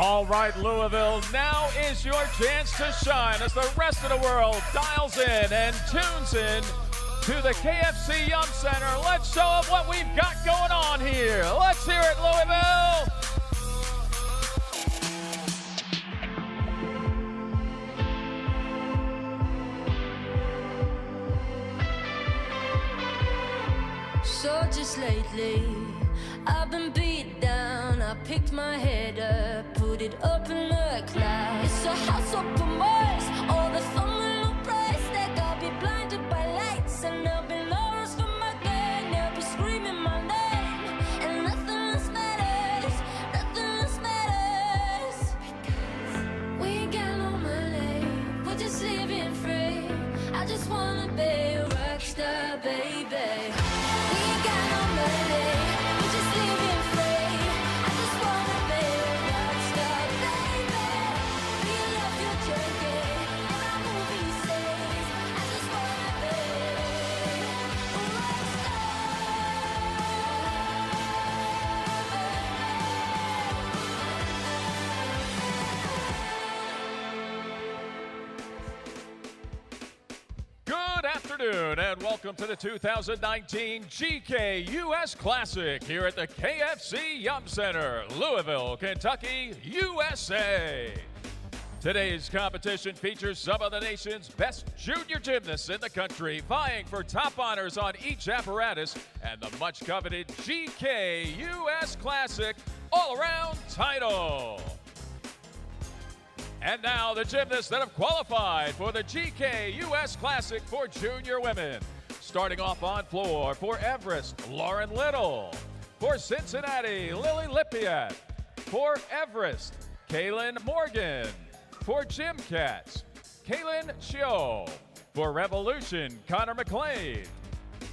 All right, Louisville, now is your chance to shine as the rest of the world dials in and tunes in to the KFC Yum Center. Let's show them what we've got going on here. Let's hear it, Louisville. So just lately, I've been beat down. I picked my head up, put it up in the clouds. It's a house of promise, all the fun will no price. They got me blinded by lights, and there'll be no rest for my gun. They'll be screaming my name, and nothing else matters, nothing else matters. We ain't got no money, we're just living free. I just wanna be a rock star, baby. Good afternoon and welcome to the 2019 GK US Classic here at the KFC Yum Center, Louisville, Kentucky, USA. Today's competition features some of the nation's best junior gymnasts in the country, vying for top honors on each apparatus and the much coveted GK US Classic all-around title. And now the gymnasts that have qualified for the GK US Classic for junior women. Starting off on floor for Everest, Lauren Little. For Cincinnati, Lily Lippiat. For Everest, Kaylin Morgan. For Gym Cats, Kaylin Chio. For Revolution, Connor McLean.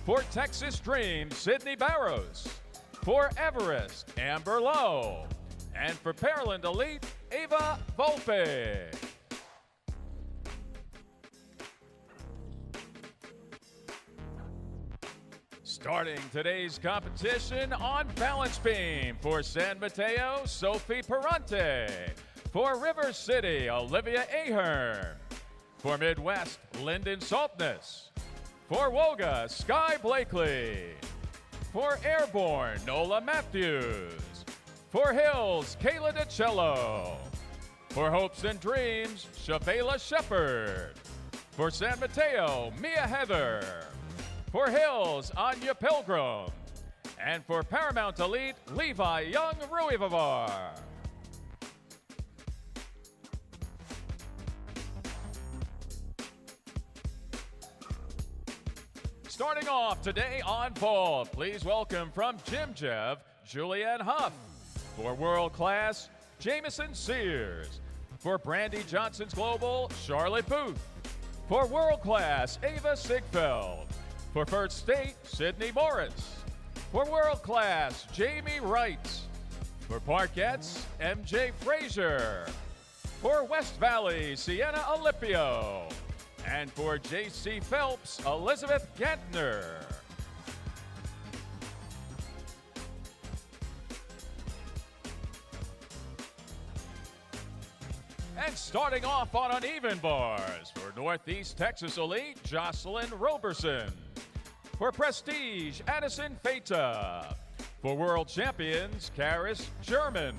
For Texas Dream, Sydney Barrows. For Everest, Amber Lowe. And for Pearland Elite, Ava Volpe. Starting today's competition on balance beam for San Mateo, Sophie Perante. For River City, Olivia Ahern. For Midwest, Lyndon Saltness. For Woga, Sky Blakely. For Airborne, Nola Matthews. For Hills, Kayla DiCello. For Hopes and Dreams, Shavela Shepard. For San Mateo, Mia Heather. For Hills, Anya Pilgrim. And for Paramount Elite, Levi Young Ruivavar. Starting off today on vault, please welcome from Jim Jev, Julianne Huff. For World Class, Jamison Sears. For Brandy Johnson's Global, Charlotte Booth. For World Class, Ava Sigfeld. For First State, Sydney Morris. For World Class, Jamie Wright. For Parkettes, MJ Frazier. For West Valley, Sienna Alipio. And for JC Phelps, Elizabeth Gantner. And starting off on uneven bars for Northeast Texas Elite, Jocelyn Roberson. For Prestige, Addison Feta. For World Champions, Karis German.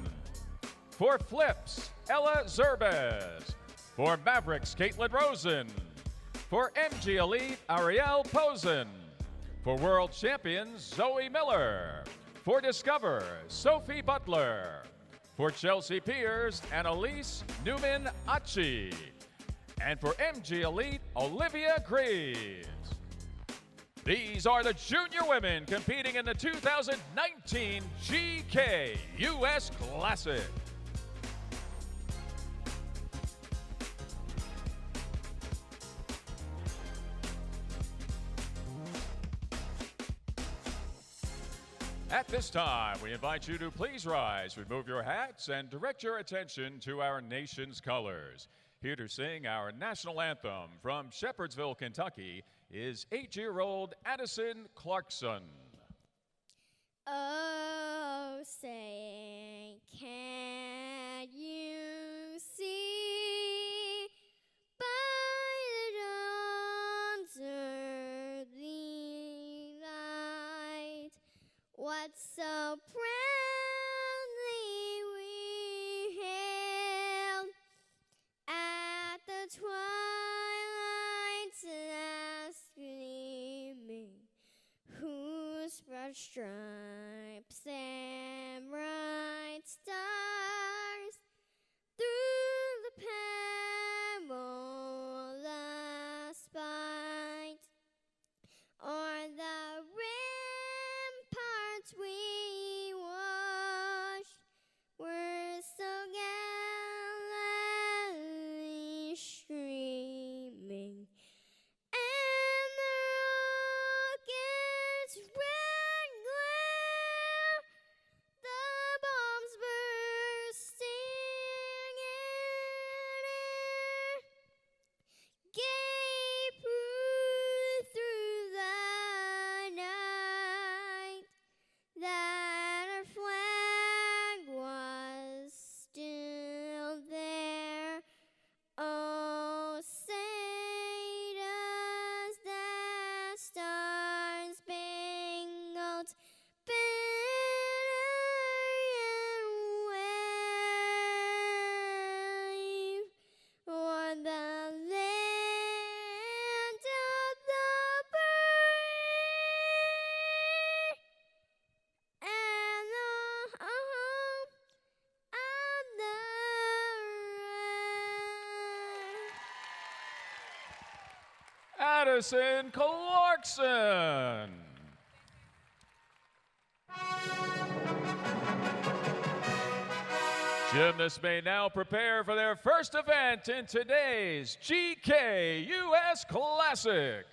For Flips, Ella Zerbez. For Mavericks, Caitlin Rosen. For MG Elite, Ariel Posen. For World Champions, Zoe Miller. For Discover, Sophie Butler. For Chelsea Piers, Annalise Newman Achi. And for MG Elite, Olivia Greaves. These are the junior women competing in the 2019 GK US Classic. At this time, we invite you to please rise, remove your hats, and direct your attention to our nation's colors. Here to sing our national anthem from Shepherdsville, Kentucky, is 8-year-old Addison Clarkson. Oh, say, can you broad stripes and bright stars through the perilous fight, o'er the ramparts we watched were so gallantly streaming, and the rockets' red glare, the bombs bursting in air, gave proof through the night that our flag was still there. Oh, say does that star-spangled banner yet wave o'er the land of the brave and the home of the brave. Addison Clarkson. Gymnasts may now prepare for their first event in today's GK US Classic.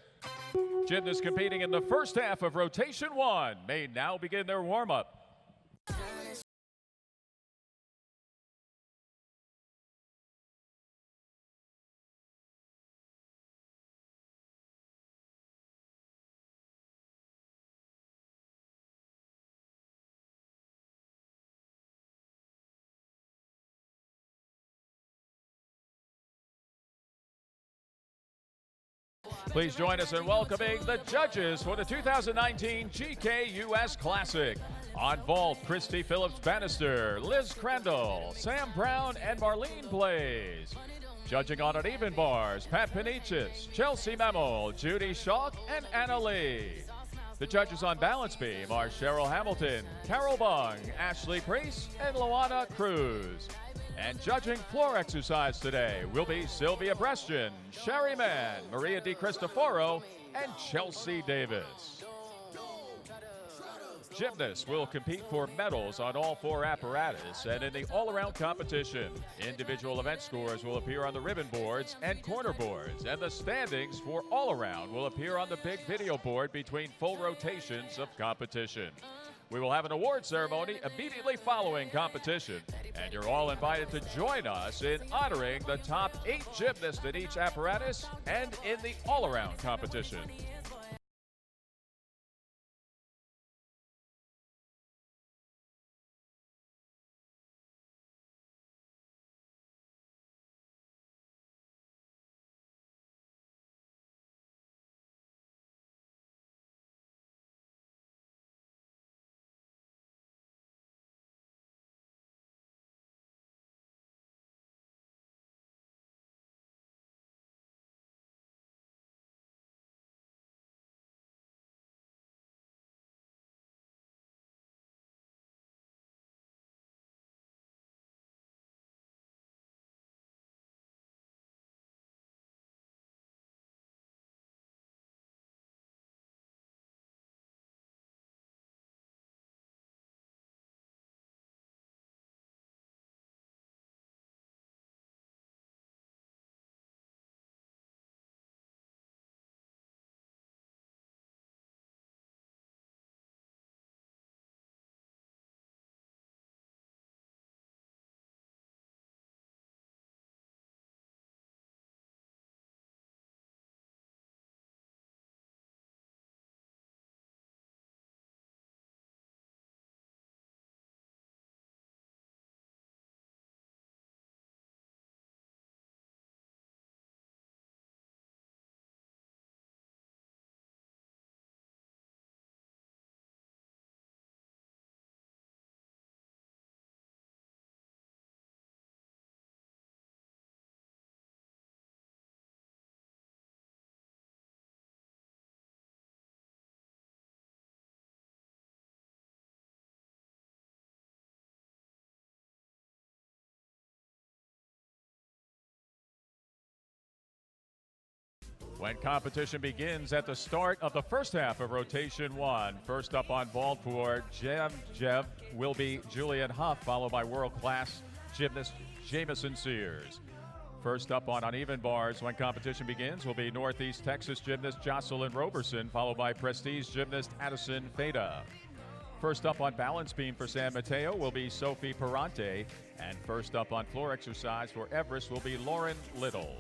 Gymnasts competing in the first half of rotation 1 may now begin their warm-up. Please join us in welcoming the judges for the 2019 GK US Classic. On vault, Christy Phillips-Bannister, Liz Crandall, Sam Brown, and Marlene Blaze. Judging on uneven bars, Pat Panichis, Chelsea Memel, Judy Schalk, and Anna Lee. The judges on balance beam are Cheryl Hamilton, Carol Bung, Ashley Priest, and Luana Cruz. And judging floor exercise today will be Sylvia Brestian, Sherry Mann, Maria Di Cristoforo, and Chelsea Davis. Gymnasts will compete for medals on all 4 apparatus and in the all-around competition. Individual event scores will appear on the ribbon boards and corner boards, and the standings for all-around will appear on the big video board between full rotations of competition. We will have an award ceremony immediately following competition, and you're all invited to join us in honoring the top 8 gymnasts in each apparatus and in the all-around competition. When competition begins at the start of the first half of rotation one, first up on vault for Jev will be Julian Huff, followed by world-class gymnast Jamison Sears. First up on uneven bars when competition begins will be Northeast Texas gymnast Jocelyn Roberson, followed by Prestige gymnast Addison Feta. First up on balance beam for San Mateo will be Sophie Perante, and first up on floor exercise for Everest will be Lauren Little.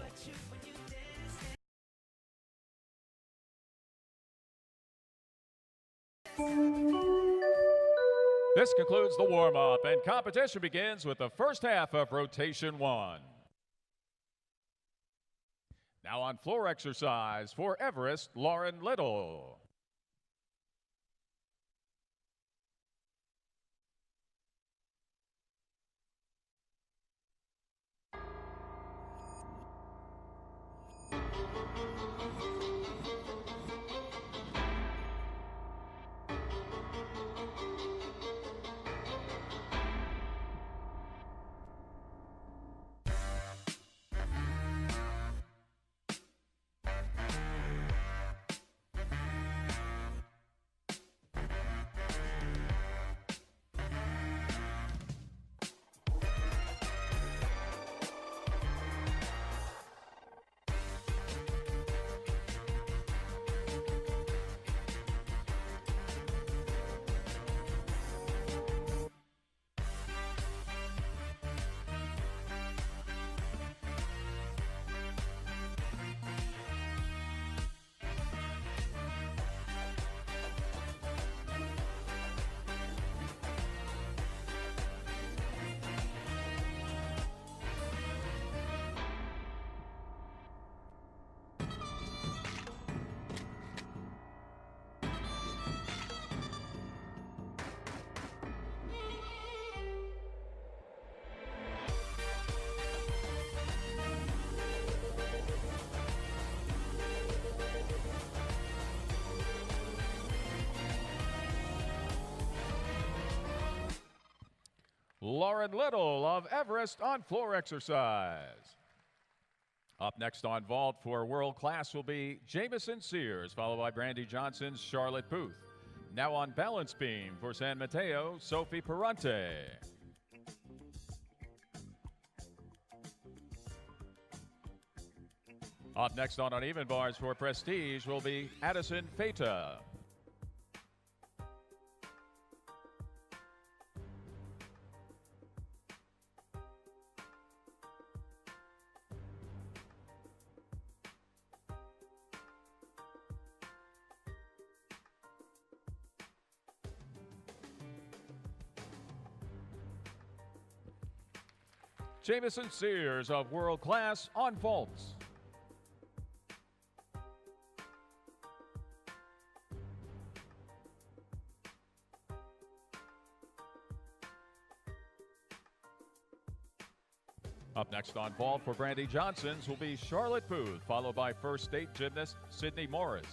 This concludes the warm-up, and competition begins with the first half of rotation one. Now on floor exercise for Everest, Lauren Little. Lauren Little of Everest on floor exercise. Up next on vault for world class will be Jamison Sears, followed by Brandy Johnson's Charlotte Booth. Now on balance beam for San Mateo, Sophie Perante. Up next on uneven bars for Prestige will be Addison Feta. Jamison Sears of World Class on vaults. Up next on vault for Brandy Johnson's will be Charlotte Booth, followed by first state gymnast Sydney Morris.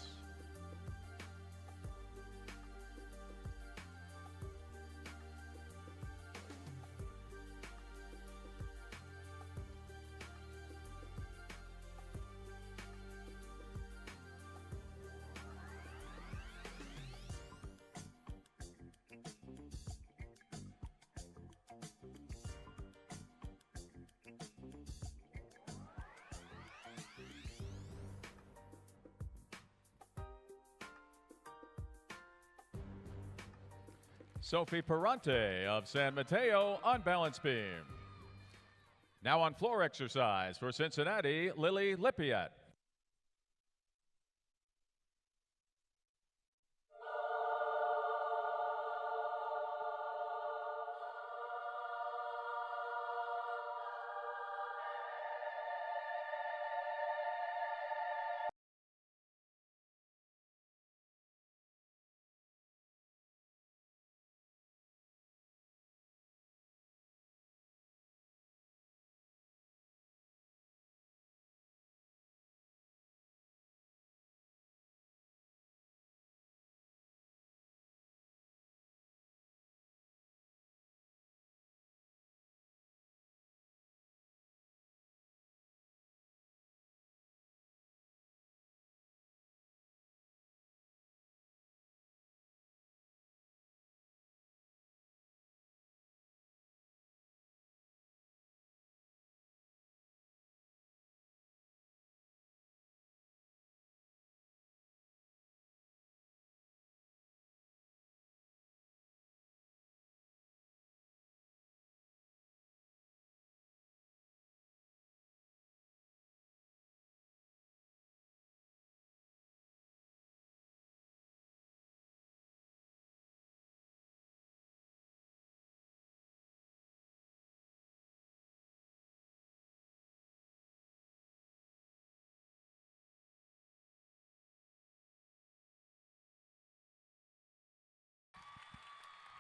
Sophie Perante of San Mateo on balance beam. Now on floor exercise for Cincinnati, Lily Lippiat.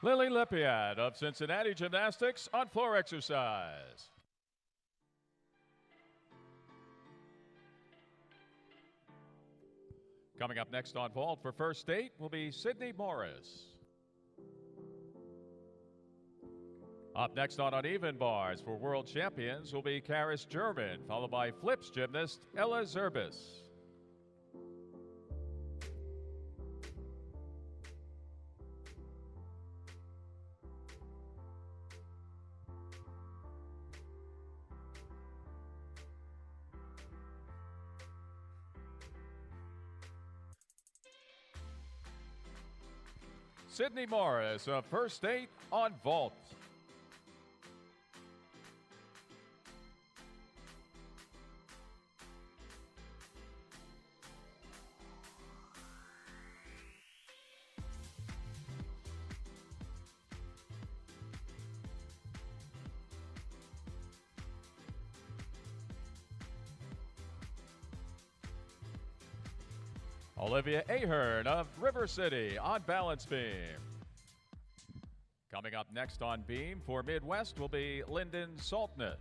Lily Lippiat of Cincinnati Gymnastics on floor exercise. Coming up next on vault for first state will be Sydney Morris. Up next on uneven bars for world champions will be Karis German, followed by flips gymnast Ella Zerbis. Sydney Morris of First State on vault. Olivia Ahern of River City on balance beam. Coming up next on beam for Midwest will be Lyndon Saltness.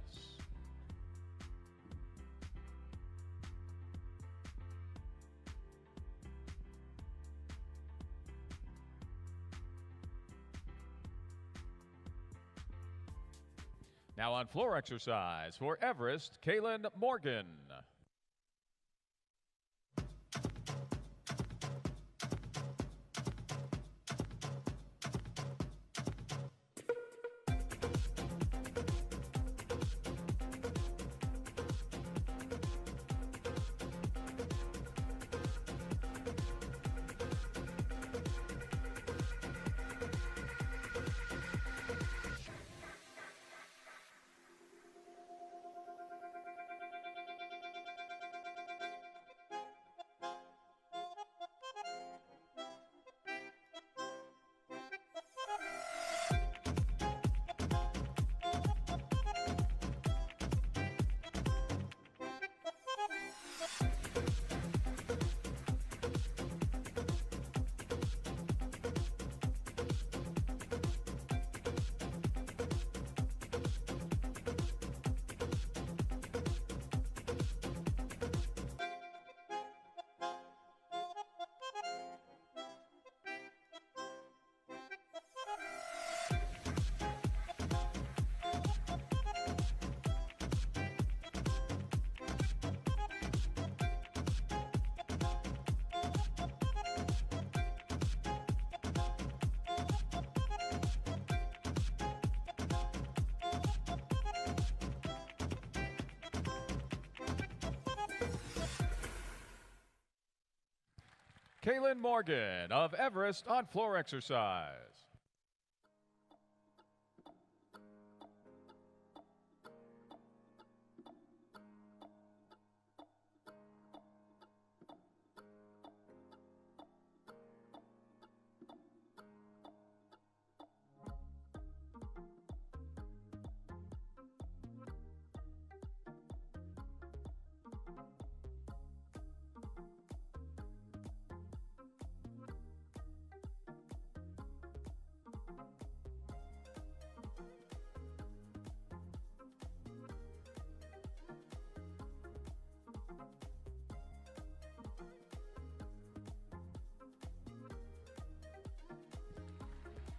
Now on floor exercise for Everest, Kaylin Morgan. Kaylin Morgan of Everest on floor exercise.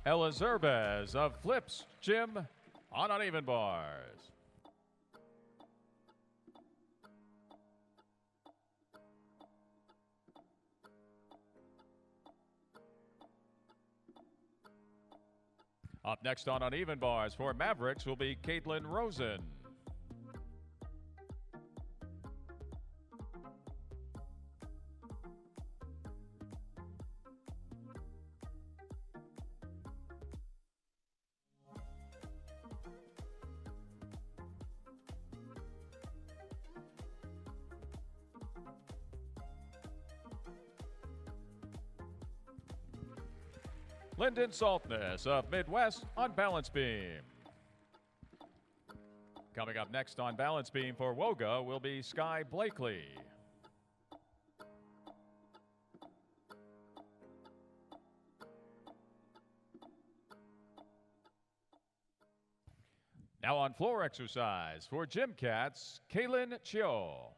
Ella Zerbis of Flips Gym on uneven bars. Up next on uneven bars for Mavericks will be Caitlin Rosen. Lyndon Saltness of Midwest on balance beam. Coming up next on balance beam for Woga will be Sky Blakely. Now on floor exercise for Gym Cats, Kaylin Chio.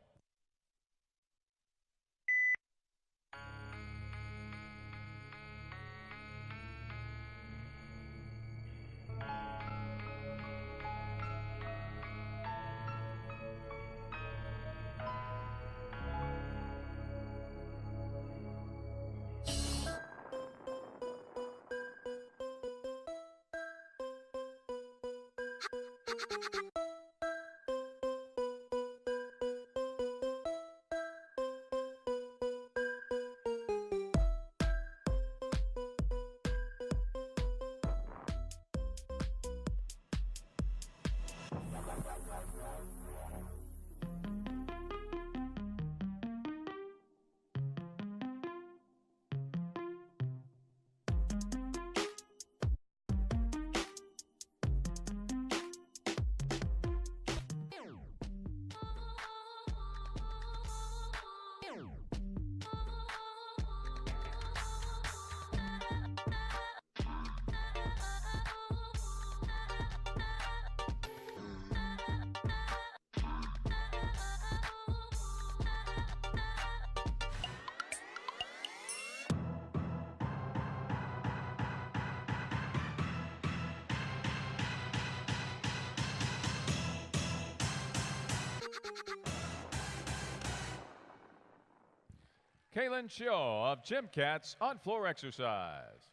Kaylin Chio of Gym Cats on floor exercise.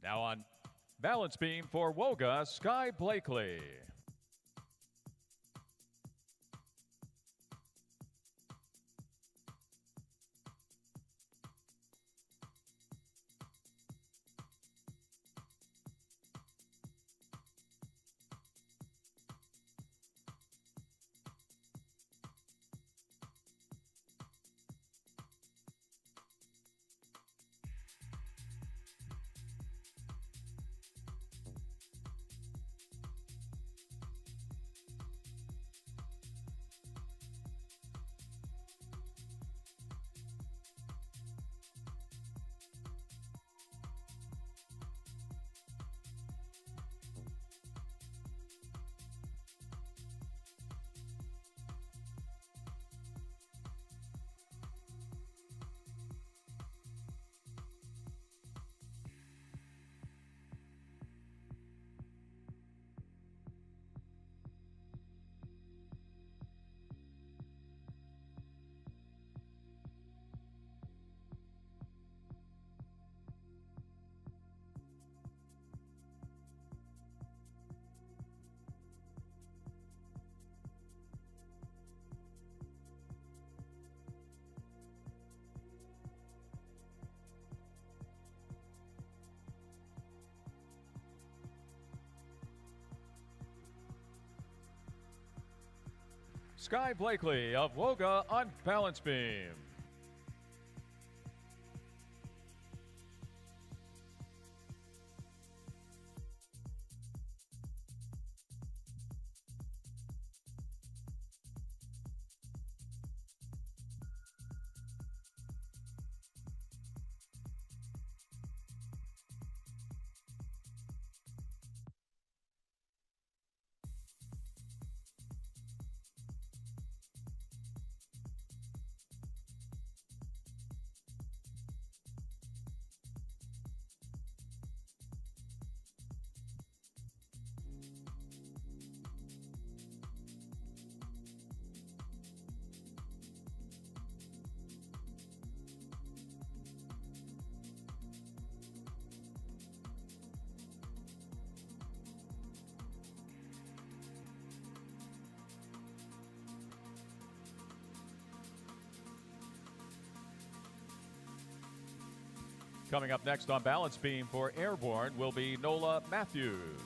Now on balance beam for Woga, Sky Blakely. Sky Blakely of Woga on balance beam. Coming up next on balance beam for airborne will be Nola Matthews.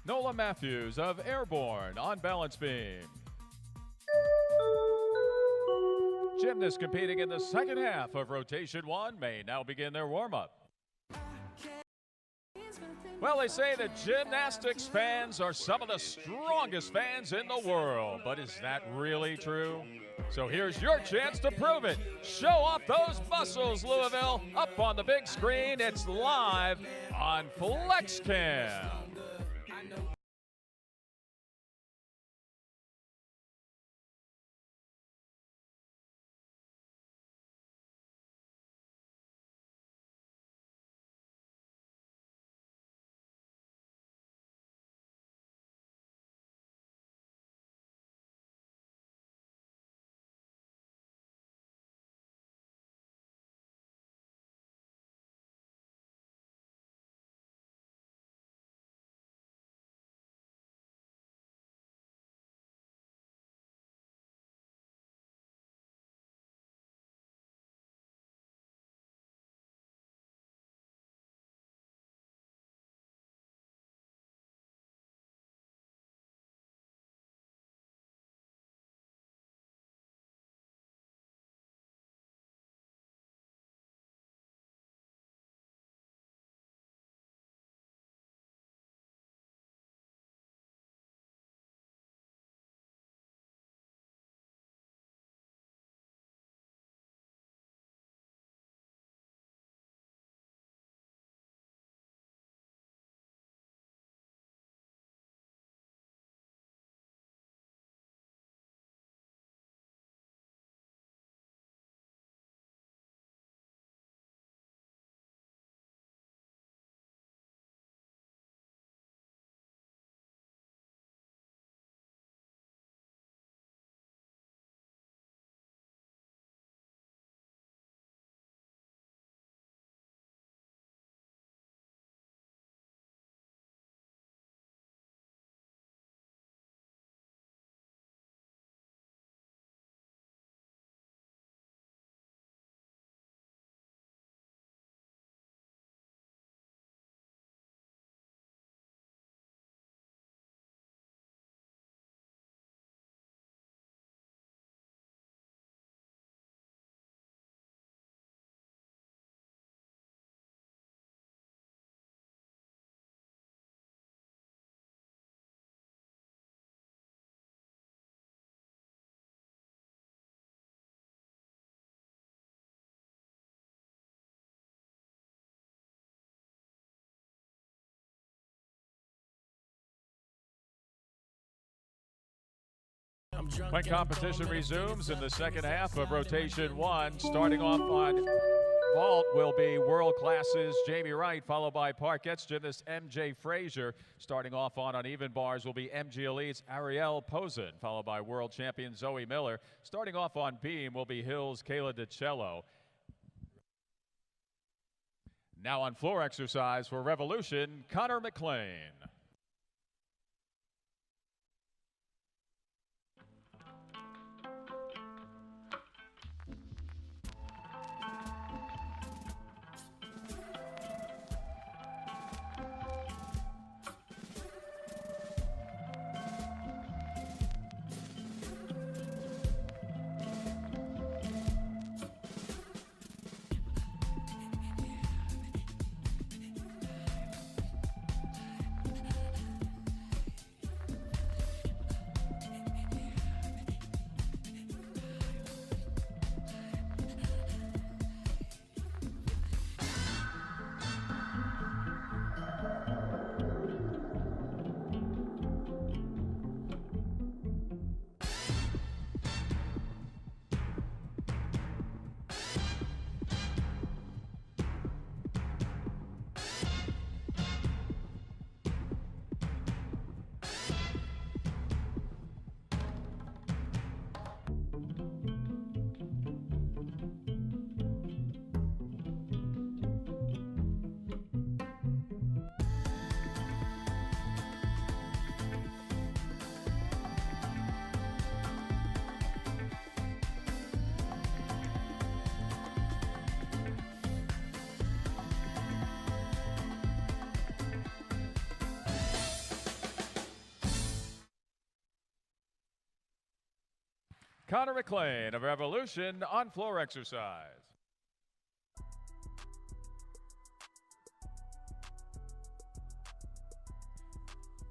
Nola Matthews of Airborne on balance beam. Gymnasts competing in the second half of rotation 1 may now begin their warm-up. Well, they say that gymnastics fans are some of the strongest fans in the world, but is that really true? So here's your chance to prove it. Show off those muscles, Louisville, up on the big screen. It's live on FlexCam. When competition resumes in the second half of rotation 1, starting off on vault will be world classes Jamie Wright, followed by parquet gymnast MJ Frazier. Starting off on uneven bars will be MG Elites Ariel Posen, followed by world champion Zoe Miller. Starting off on beam will be Hills Kayla DiCello. Now on floor exercise for Revolution, Connor McLean. Connor McLean of Revolution on floor exercise.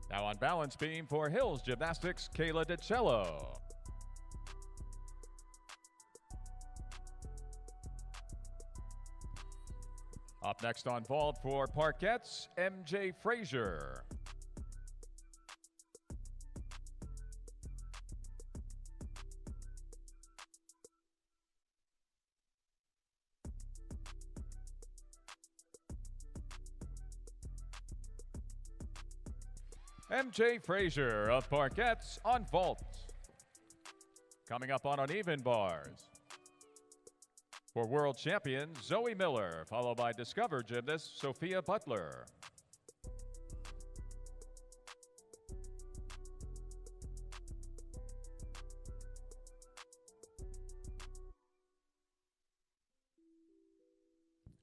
Now on balance beam for Hills Gymnastics, Kayla DiCello. Up next on vault for parkettes, MJ Frazier. MJ Frazier of parkettes on vault. Coming up on uneven bars. For world champion Zoe Miller, followed by Discover gymnast Sophia Butler.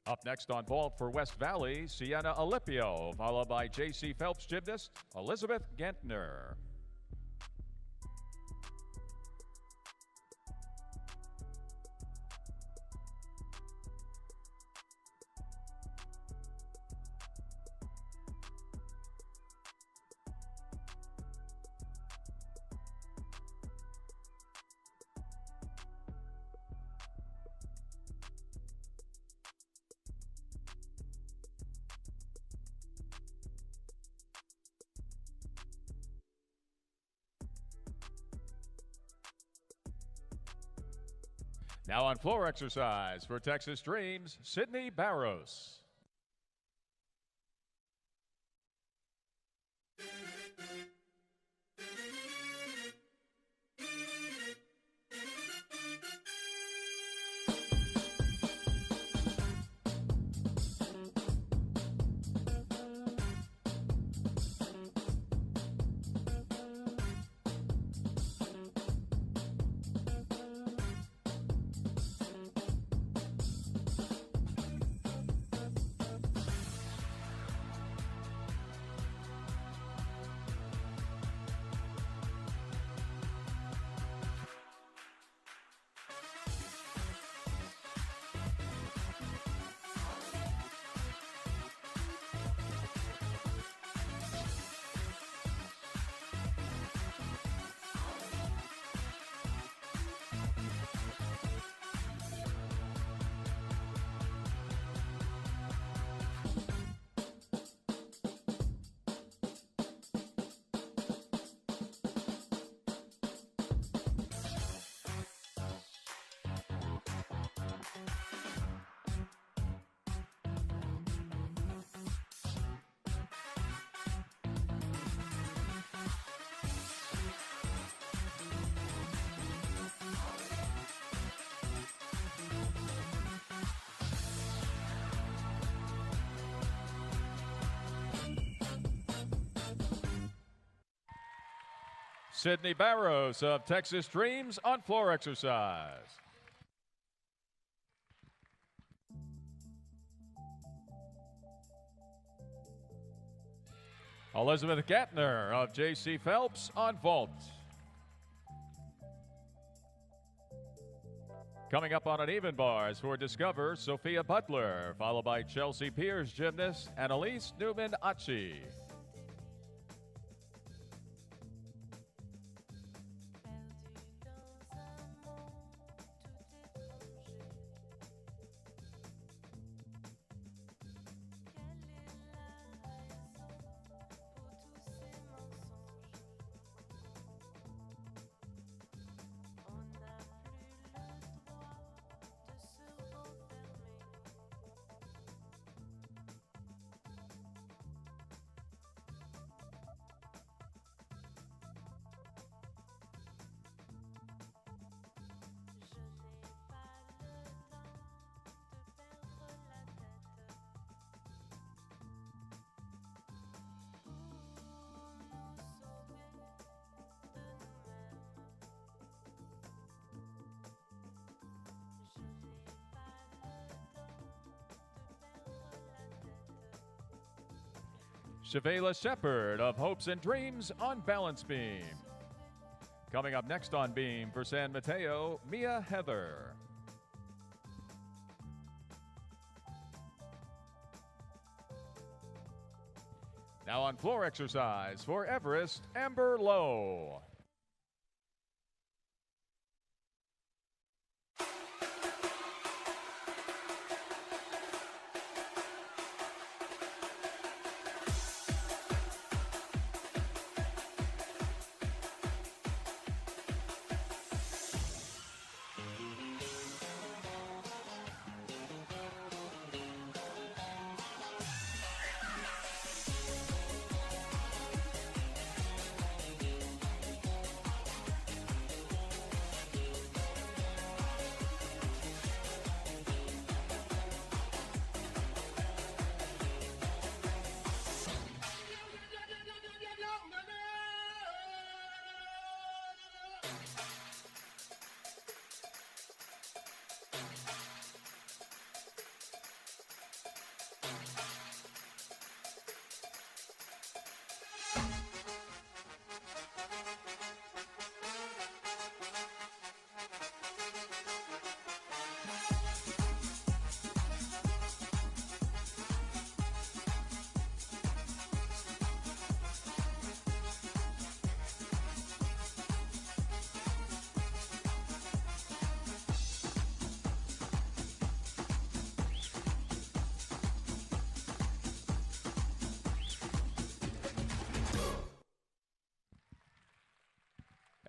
Up next on vault for West Valley, Sienna Alipio, followed by J.C. Phelps gymnast Elizabeth Gantner. Now on floor exercise for Texas Dreams, Sydney Barros. Sydney Barros of Texas Dreams on floor exercise. Elizabeth Gantner of J.C. Phelps on vault. Coming up on uneven bars for Discover, Sophia Butler, followed by Chelsea Pierce gymnast Annalise Newman-Achi. Shavela Shepard of Hopes and Dreams on balance beam. Coming up next on beam for San Mateo, Mia Heather. Now on floor exercise for Everest, Amber Lowe.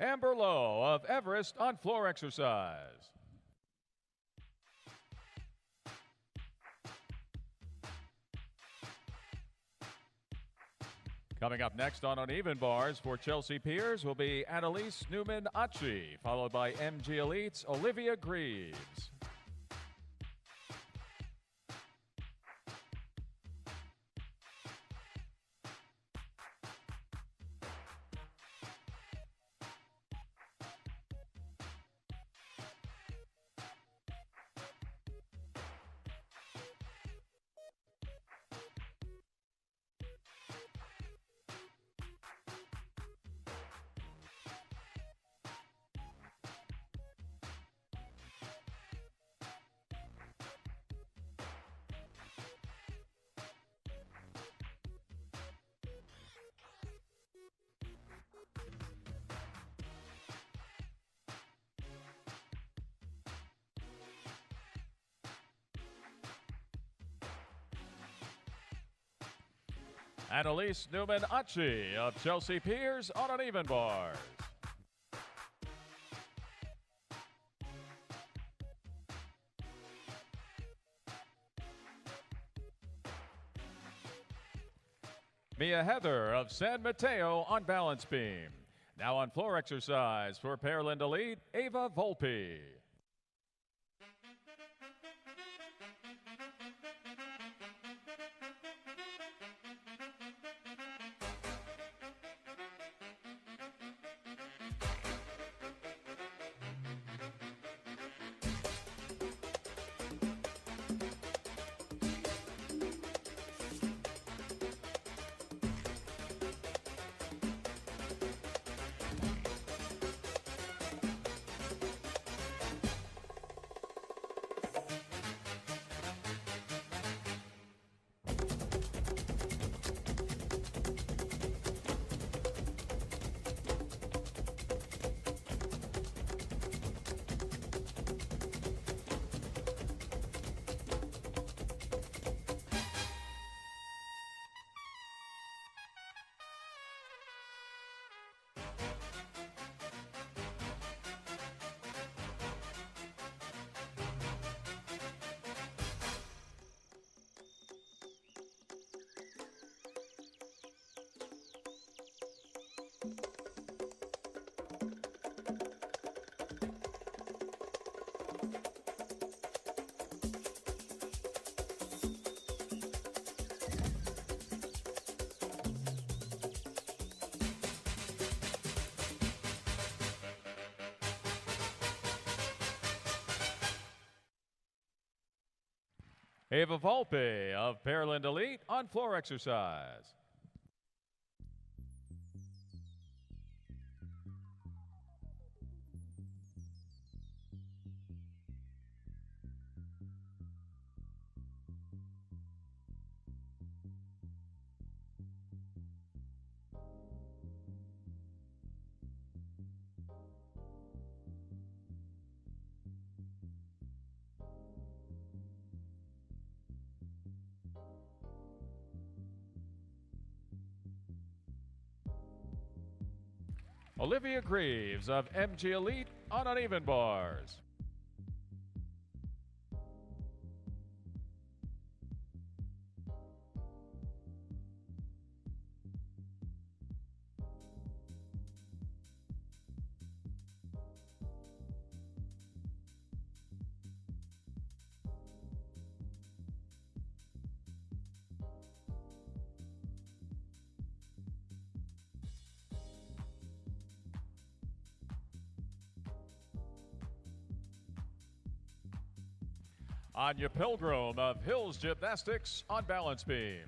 Amber Lowe of Everest on floor exercise. Coming up next on uneven bars for Chelsea Piers will be Annalise Newman-Achi, followed by MG Elite's Olivia Greaves. Annalise Newman-Achi of Chelsea Piers on uneven bars. Mia Heather of San Mateo on balance beam. Now on floor exercise for Pearland Elite, Ava Volpe. Ava Volpe of Pearland Elite on floor exercise. Olivia Greaves of MG Elite on uneven bars. Anya Pilgrim of Hills Gymnastics on balance beam.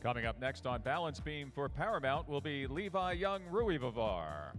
Coming up next on balance beam for Paramount will be Levi Young Ruivavar.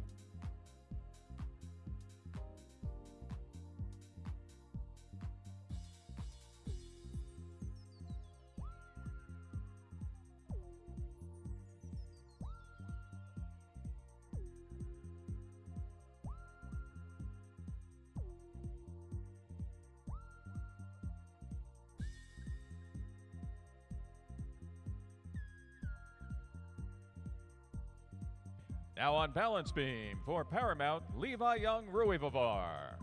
Now on balance beam for Paramount, Levi Young Ruivavar.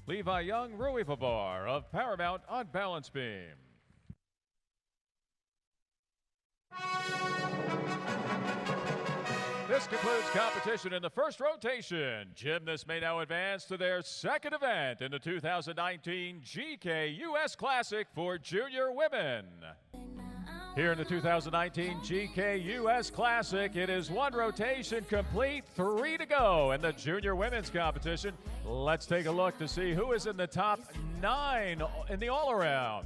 Levi Young Ruivavar of Paramount on balance beam. This concludes competition in the first rotation. Gymnasts may now advance to their second event in the 2019 GK US Classic for junior women. Here in the 2019 GK US Classic, it is one rotation complete, 3 to go in the junior women's competition. Let's take a look to see who is in the top 9 in the all-around.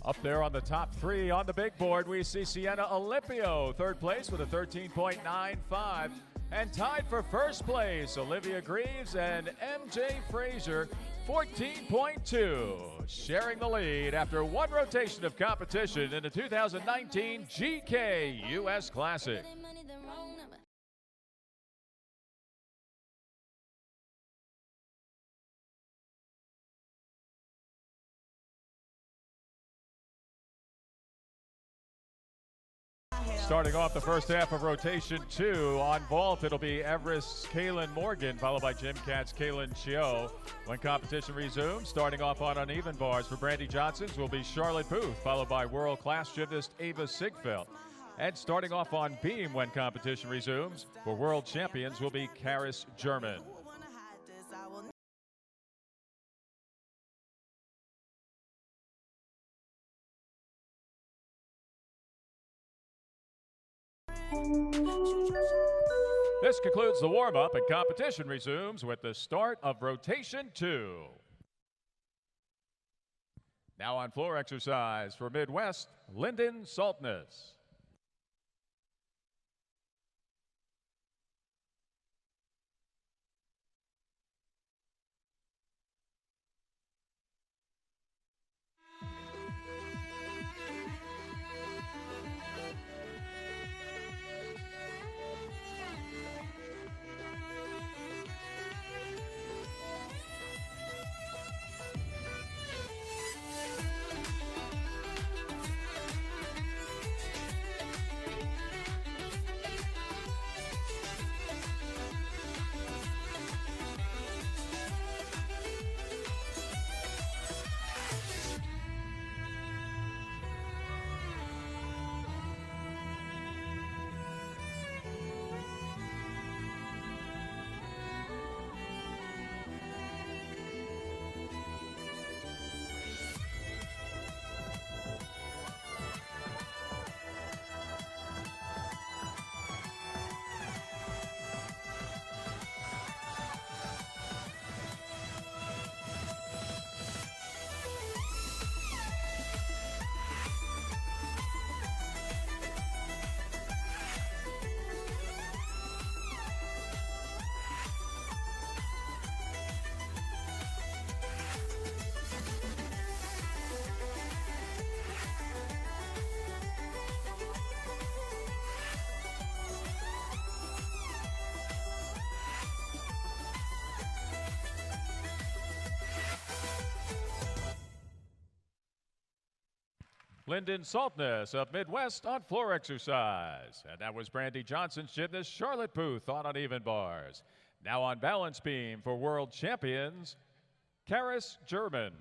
Up there on the top 3 on the big board, we see Sienna Olympio, third place with a 13.95. And tied for first place, Olivia Greaves and MJ Frazier, 14.2. Sharing the lead after one rotation of competition in the 2019 GK US Classic. Starting off the first half of rotation 2, on vault it'll be Everest Kaylin Morgan, followed by Gym Cats Kaylin Chio. When competition resumes, starting off on uneven bars for Brandy Johnsons will be Charlotte Booth, followed by world-class gymnast Ava Sigfeld. And starting off on beam when competition resumes for world champions will be Karis German. This concludes the warm-up, and competition resumes with the start of rotation 2. Now on floor exercise for Midwest, Lyndon Saltness. Lyndon Saltness of Midwest on floor exercise. And that was Brandy Johnson's gymnast Charlotte Booth on uneven bars. Now on balance beam for world champions, Karis German.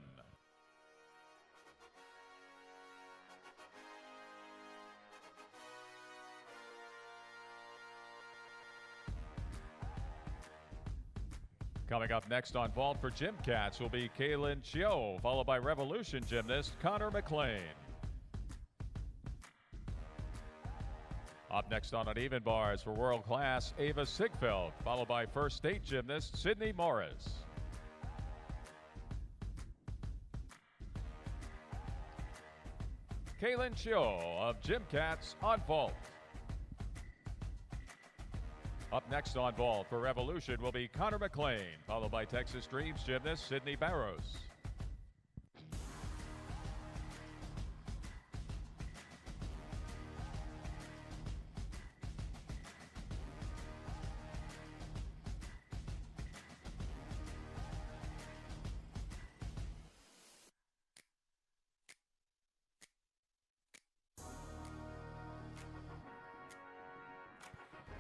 Coming up next on vault for Gym Cats will be Kaylin Chio, followed by Revolution gymnast Connor McLean. Up next on uneven bars for world class Ava Sigfeld, followed by first state gymnast Sydney Morris. Kaylin Chio of Gym Cats on vault. Up next on vault for Revolution will be Connor McLean, followed by Texas Dreams gymnast Sydney Barros.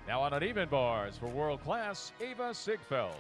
Now on uneven bars for world class Ava Sigfeld.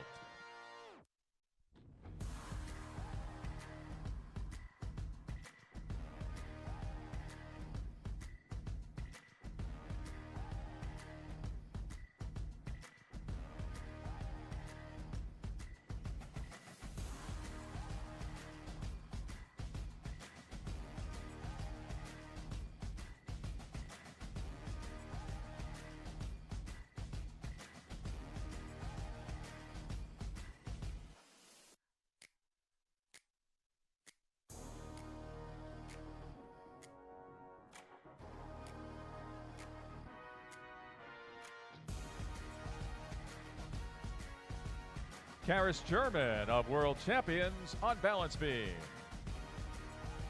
Karis German of world champions on balance beam.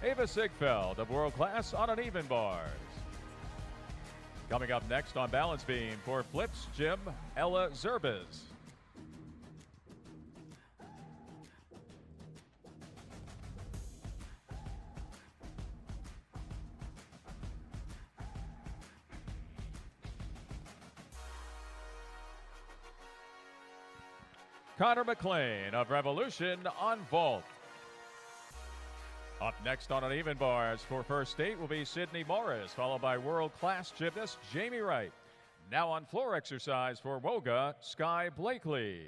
Ava Sigfeld of world class on uneven bars. Coming up next on balance beam for flips gym, Ella Zerbes. Connor McLean of Revolution on vault. Up next on uneven bars for first state will be Sydney Morris, followed by world-class gymnast Jamie Wright. Now on floor exercise for Woga, Sky Blakely.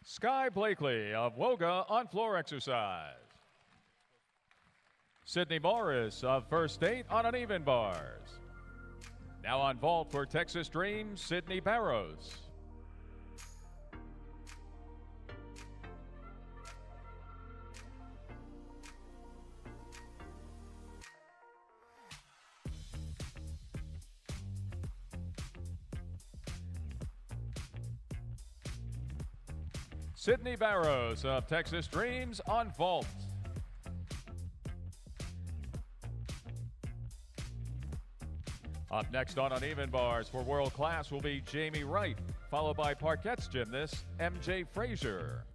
Sky Blakely of Woga on floor exercise. Sydney Morris of First State on uneven bars. Now on vault for Texas Dream, Sydney Barrows. Sydney Barrows of Texas Dreams on vault. Up next on uneven bars for world class will be Jamie Wright, followed by parquets gymnast MJ Frazier.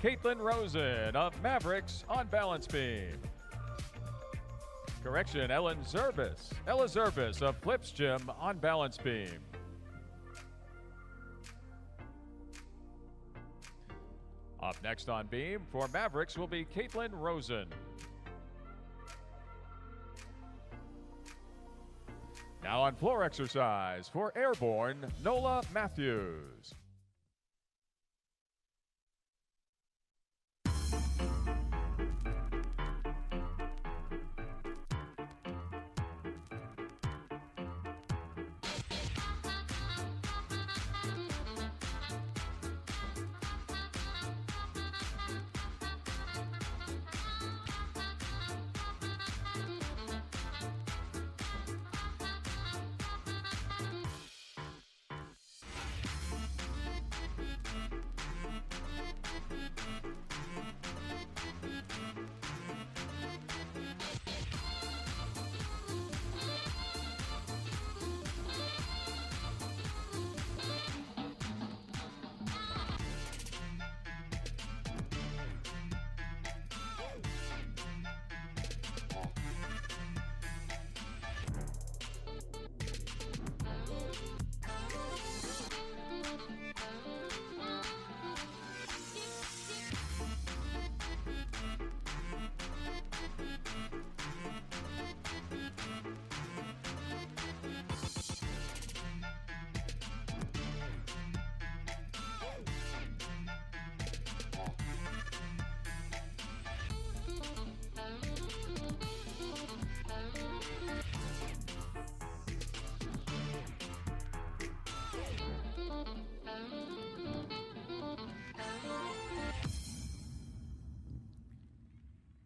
Caitlin Rosen of Mavericks on balance beam. Correction, Ella Zerbis of Flips Gym on balance beam. Up next on beam for Mavericks will be Caitlin Rosen. Now on floor exercise for Airborne, Nola Matthews.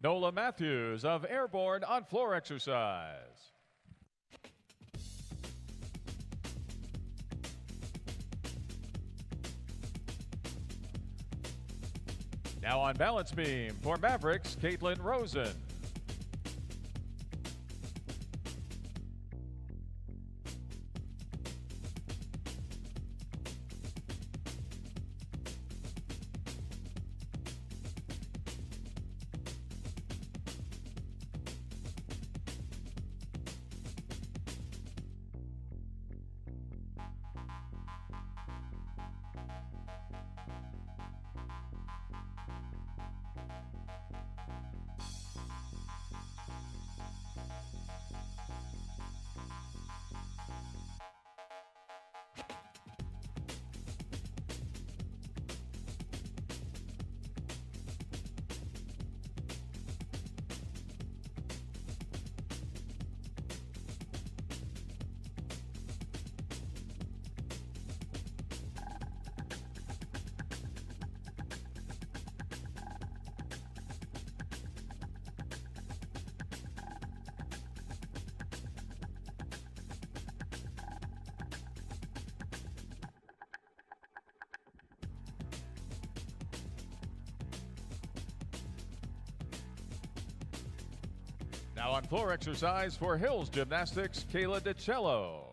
Nola Matthews of Airborne on floor exercise. Now on balance beam for Mavericks, Caitlin Rosen. Now on floor exercise for Hills Gymnastics, Kayla DiCello.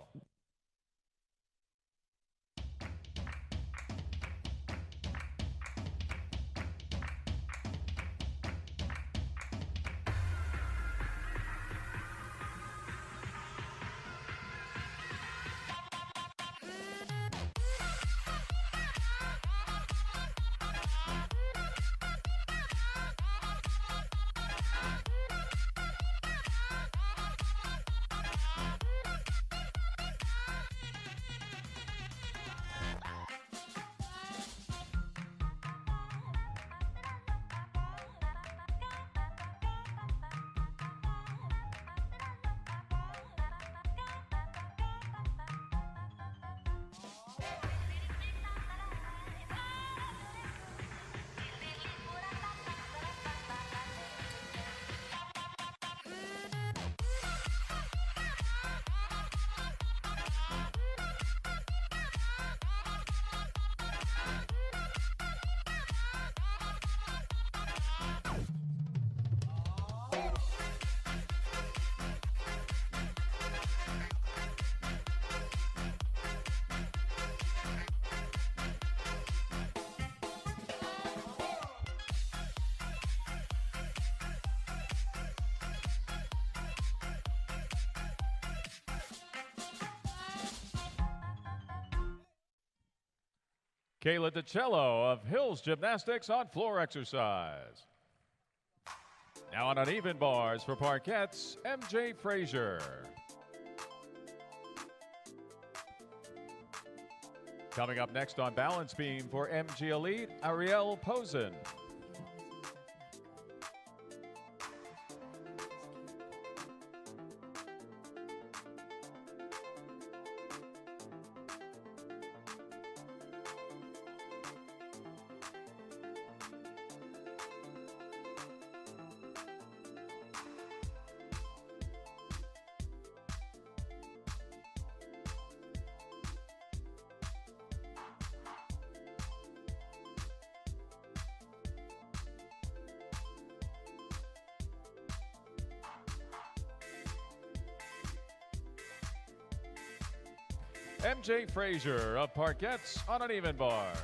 Kayla DiCello of Hills Gymnastics on floor exercise. Now on uneven bars for parkettes, MJ Frazier. Coming up next on balance beam for MG Elite, Ariel Posen. MJ Frazier of parkettes on uneven bars.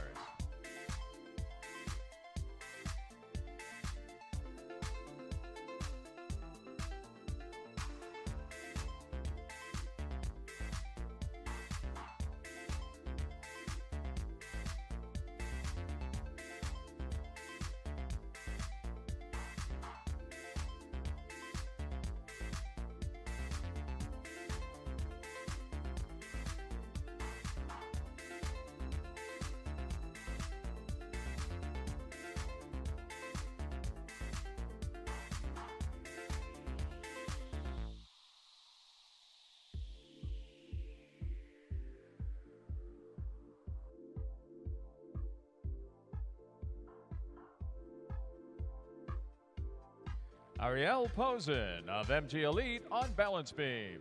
Ariel Posen of MG Elite on balance beam.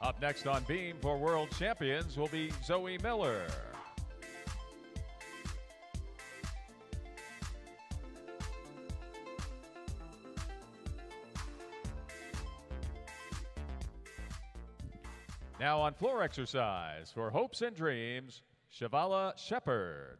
Up next on beam for world champions will be Zoe Miller. Now on floor exercise for hopes and dreams, Shavala Shepard.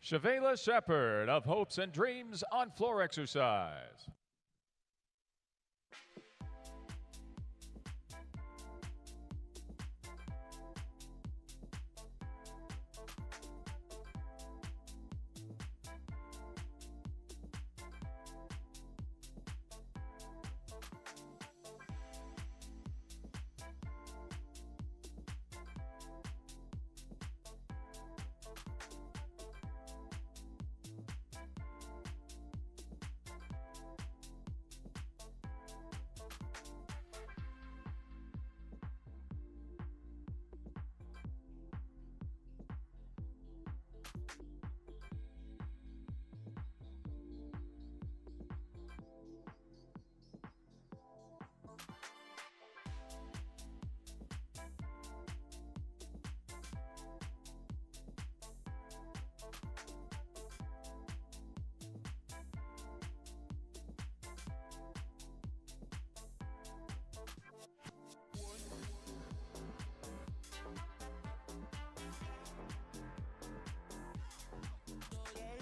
Shavela Shepard of Hopes and Dreams on floor exercise.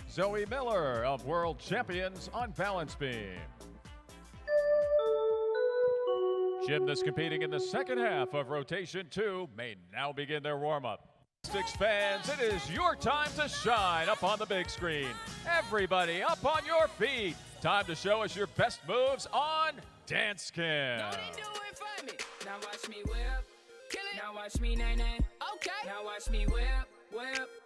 Zoe Miller of World Champions on balance beam. Gymnasts competing in the second half of rotation 2 may now begin their warm-up. Gymnastics fans, it is your time to shine up on the big screen. Everybody up on your feet. Time to show us your best moves on Dance Cam. No, they do it for me. Now watch me whip. Kill it. Now watch me nay-nay. Okay. Now watch me whip.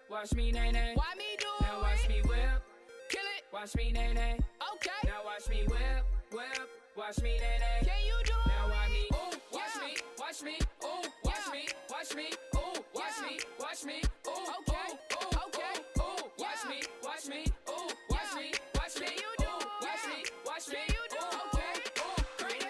Watch me nay-nay. Why me do it? Now watch me whip. Kill it. Watch me nay-nay. Okay. Now watch me whip. Watch me nay-nay. Can you do it? Now watch me. Ooh, watch me. Ooh, watch me. Watch me. Ooh, watch me. Ooh, okay. Ooh, watch me. Ooh, watch me. Can you do it? Watch me. Can you do it? Okay. Ooh, crazy.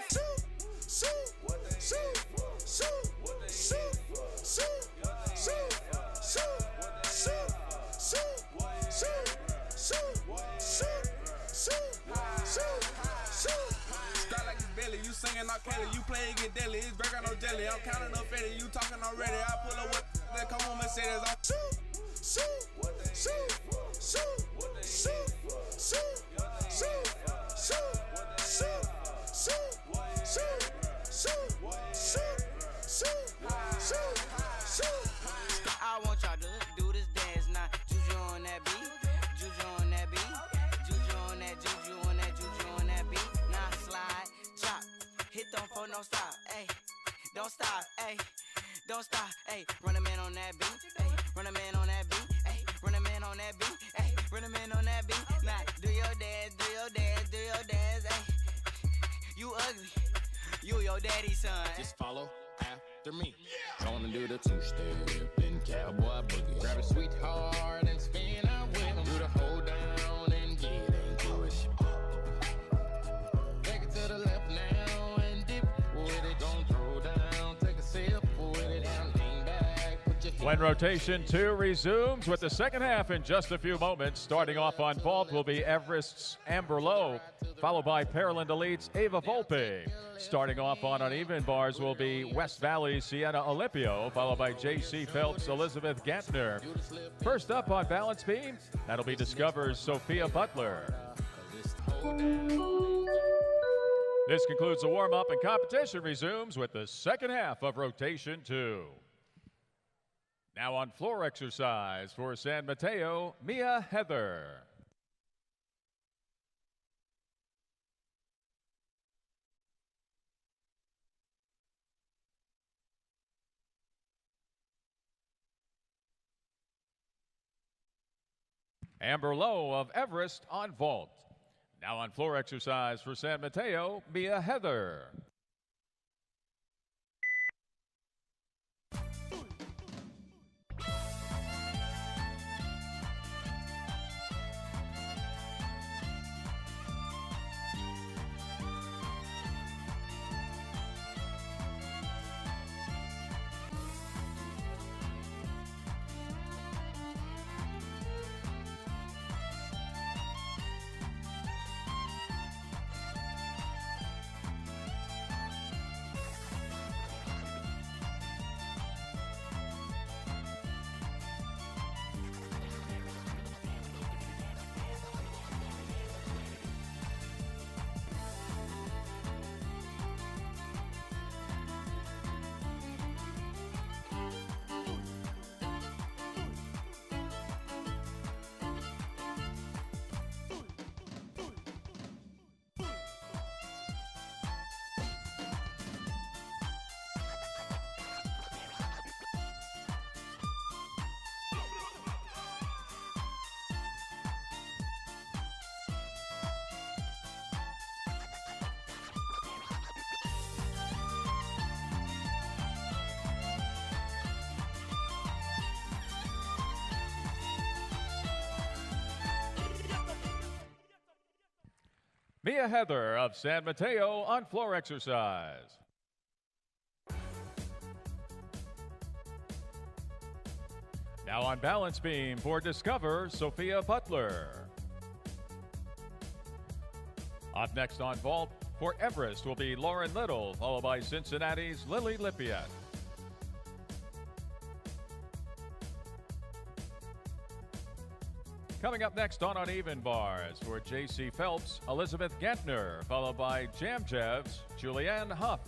Start like it's belly, you singing not Kelly, you play it get deadly, it's burger no jelly, I'm counting up Fetty, you talking already, I pull up with that come on Mercedes, I'm I want y'all to do this dance now. Juju on that beat, juju on that beat, juju on that, juju on that, juju on that beat. Now slide, drop, hit them for no stop, ayy. Don't stop, ayy. Don't stop, ayy. Run a man on that beat, ayy. Run a man on that beat, ayy. Run a man on that beat, ayy. Run a man on that beat. Now do your dance, do your dance, do your dance, ayy. You ugly, you your daddy's son. Just follow after me. Gonna do the two-step and cowboy boogie. Grab a sweetheart and spin out with him. Do the hold down and get into it. Take it to the left now and dip with it. Don't throw down, take a sip with it and lean back. Put your When rotation 2 resumes with the second half in just a few moments, starting off on vault will be Everest's Amber Lowe, followed by Pearland Elite's Ava Volpe. Starting off on uneven bars will be West Valley's Sienna Olympio, followed by J.C. Phelps' Elizabeth Gantner. First up on balance beam, that'll be Discover's Sophia Butler. This concludes the warm-up, and competition resumes with the second half of rotation 2. Now on floor exercise for San Mateo, Mia Heather. Amber Lowe of Everest on vault. Now on floor exercise for San Mateo, Mia Heather. Mia Heather of San Mateo on floor exercise. Now on balance beam for Discover, Sophia Butler. Up next on vault for Everest will be Lauren Little, followed by Cincinnati's Lily Lippiet. Coming up next on uneven bars for J.C. Phelps, Elizabeth Gantner, followed by Jamjev's Julianne Huff.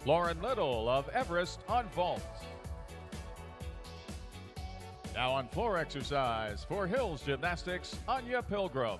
Lauren Little of Everest on vault. Now on floor exercise for Hills Gymnastics, Anya Pilgrim.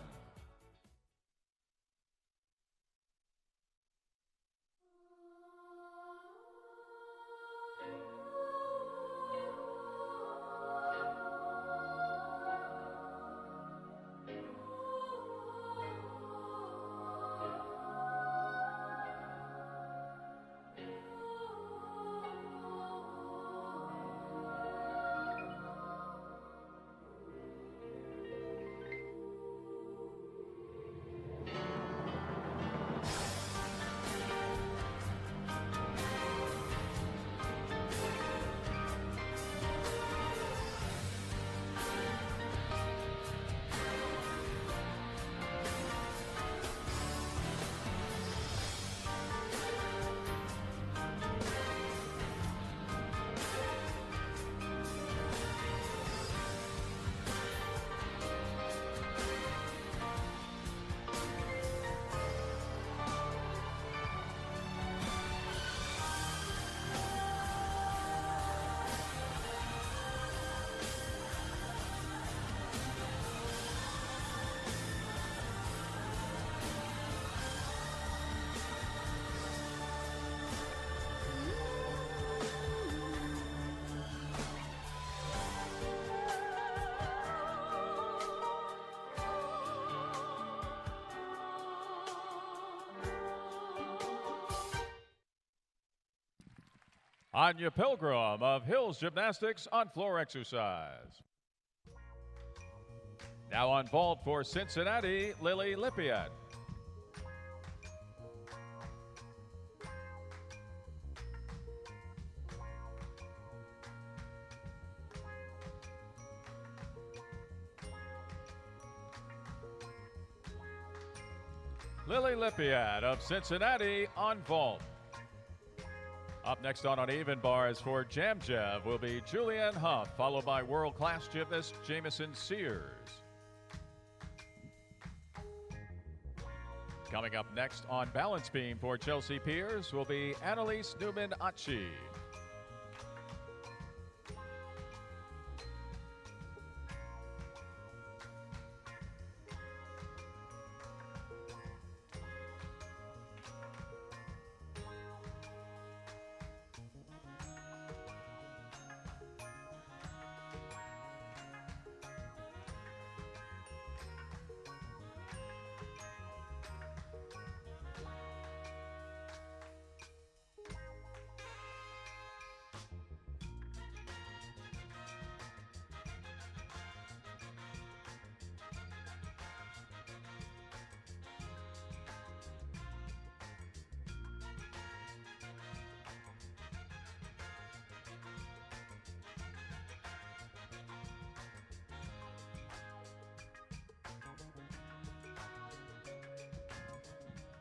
Anya Pilgrim of Hills Gymnastics on floor exercise. Now on vault for Cincinnati, Lily Lippiet. Lily Lippiet of Cincinnati on vault. Up next on uneven bars for Jamjev will be Julianne Huff, followed by world-class gymnast Jamison Sears. Coming up next on balance beam for Chelsea Piers will be Annalise Newman-Achi.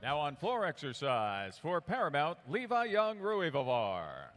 Now on floor exercise for Paramount, Levi Young Ruivavar.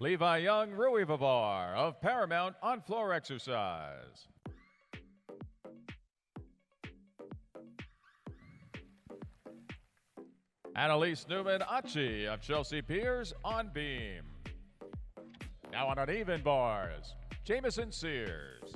Levi Young Ruivavar of Paramount on floor exercise. Annalise Newman Achi of Chelsea Piers on beam. Now on uneven bars, Jamison Sears.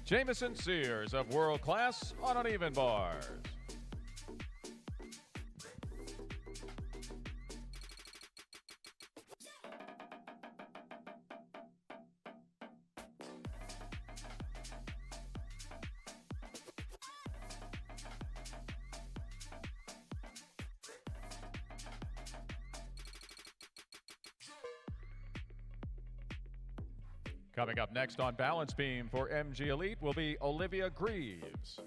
Jamison Sears of World Class on uneven bars. Coming up next on balance beam for MG Elite will be Olivia Greaves.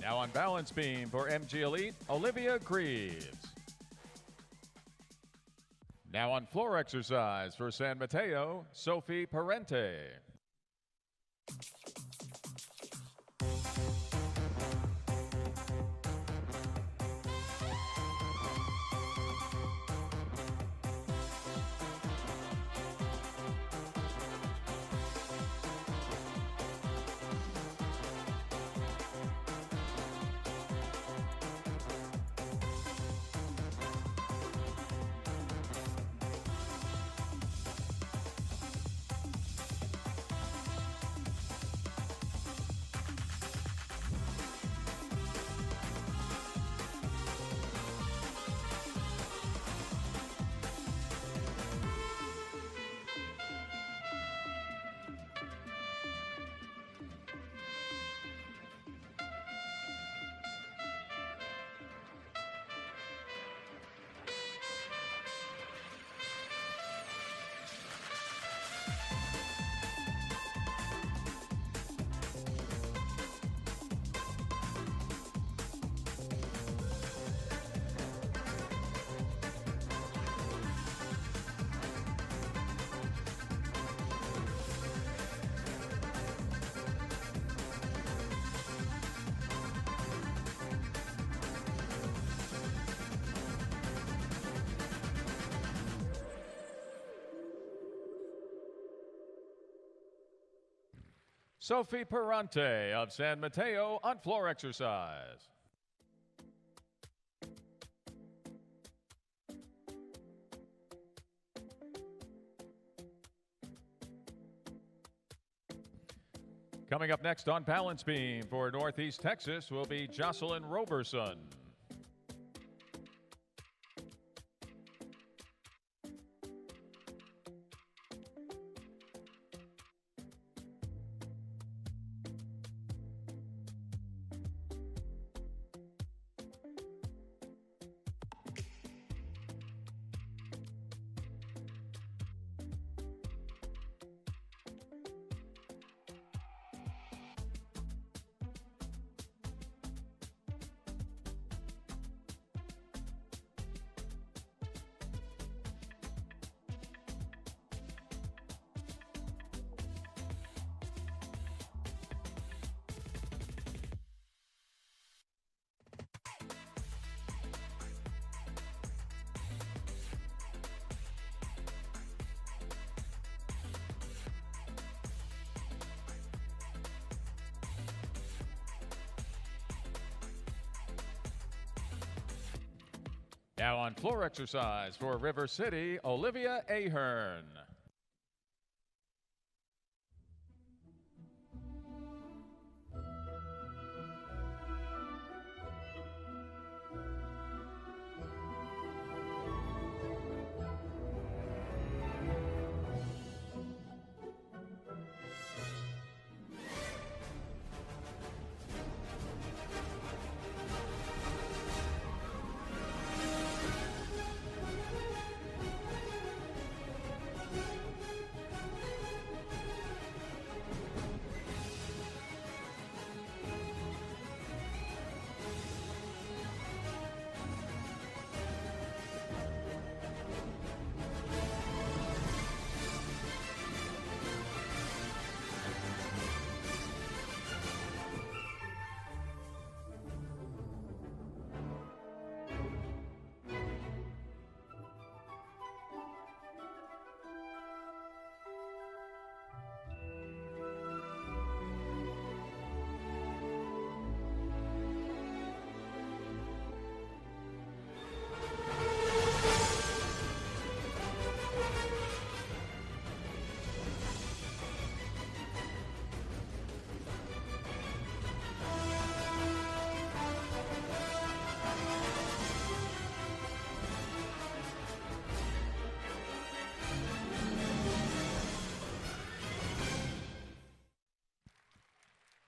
Now on balance beam for MG Elite, Olivia Greaves. Now on floor exercise for San Mateo, Sophie Parente. Sophie Parente of San Mateo on floor exercise. Coming up next on balance beam for Northeast Texas will be Jocelyn Roberson. Now on floor exercise for River City, Olivia Ahern.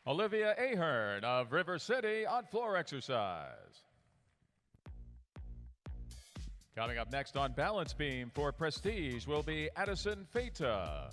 Olivia Ahern of River City on floor exercise. Coming up next on balance beam for Prestige will be Addison Feta.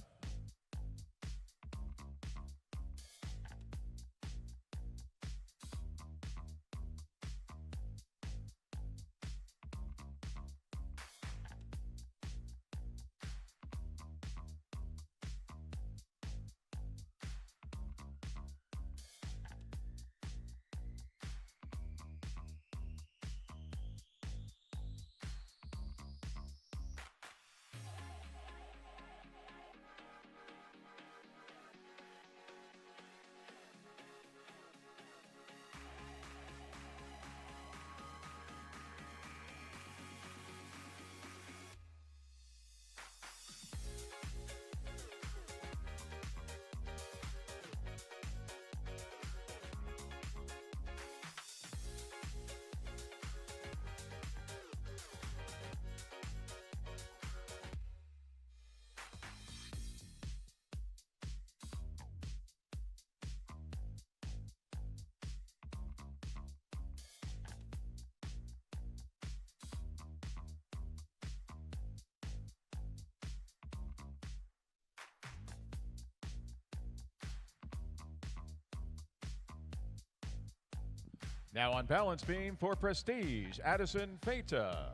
Now on balance beam for Prestige, Addison Feta.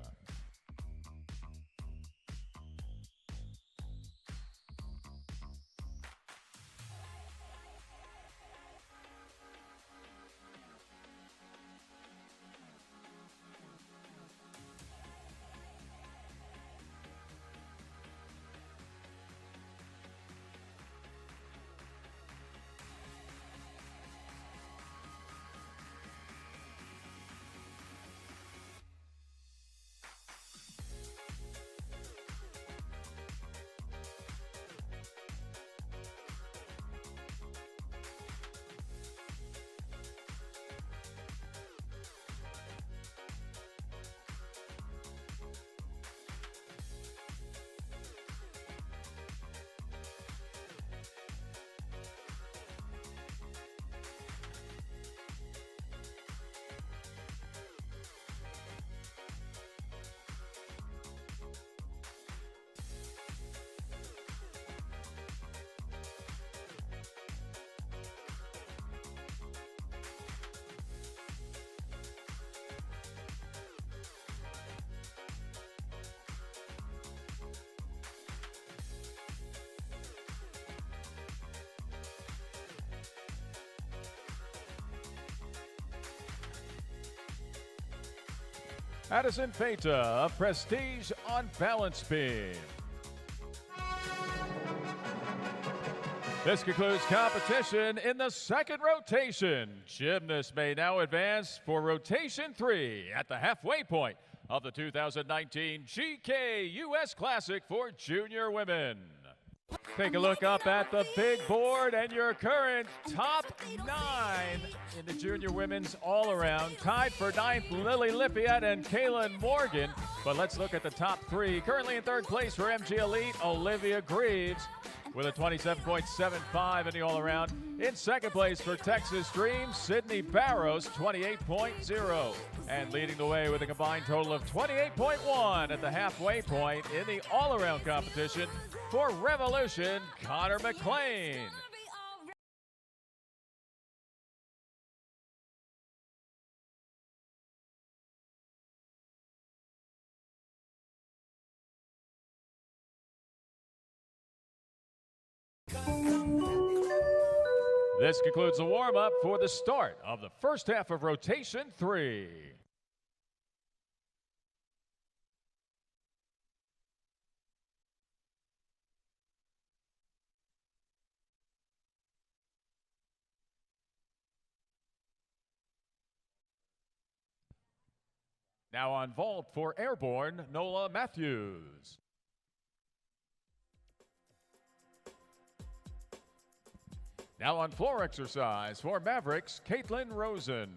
Addison Feta of Prestige on balance beam. This concludes competition in the second rotation. Gymnasts may now advance for rotation 3 at the halfway point of the 2019 GK US Classic for junior women. Take a look up at the big board and your current top 9 in the junior women's all-around. Tied for 9th, Lily Lippiat and Kaylin Morgan. But let's look at the top 3. Currently in 3rd place for MG Elite, Olivia Greaves with a 27.75 in the all-around. In 2nd place for Texas Dream, Sydney Barrows, 28.0. And leading the way with a combined total of 28.1 at the halfway point in the all-around competition for Revolution, Connor McLean. This concludes the warm-up for the start of the first half of rotation 3. Now on vault for airborne, Nola Matthews. Now on floor exercise for Mavericks, Caitlin Rosen.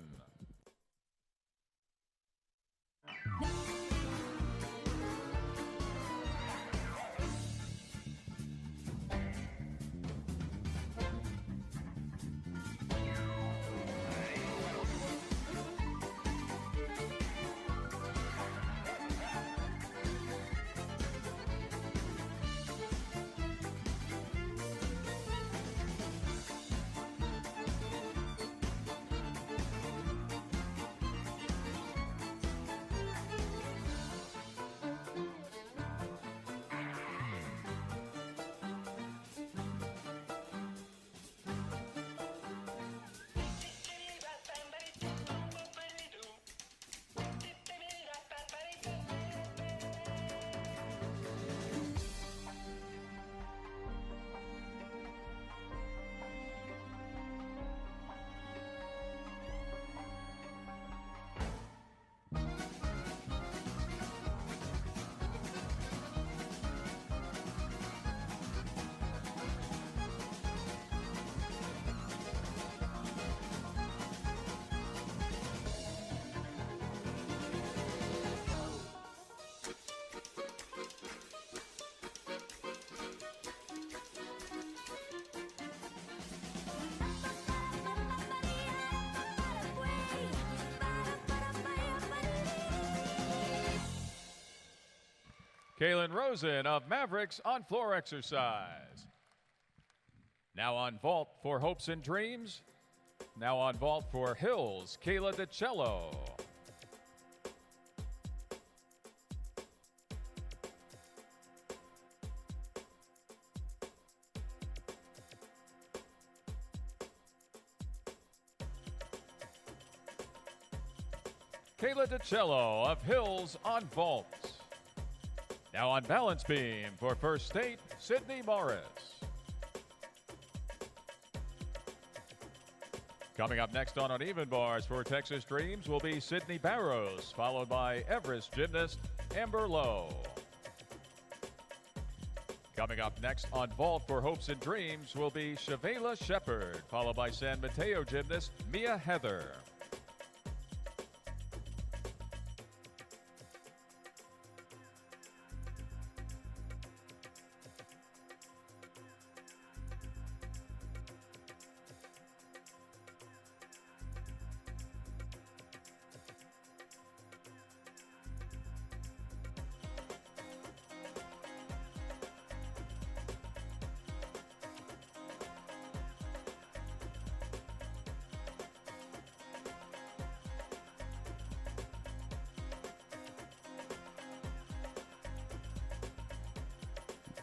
Kaylin Rosen of Mavericks on floor exercise. Now on vault for Hopes and Dreams. Now on vault for Hills, Kayla DiCello. Kayla DiCello of Hills on vault. Now on balance beam for First State, Sydney Morris. Coming up next on uneven bars for Texas Dreams will be Sydney Barrows, followed by Everest gymnast Amber Lowe. Coming up next on vault for Hopes and Dreams will be Shavela Shepard, followed by San Mateo gymnast Mia Heather.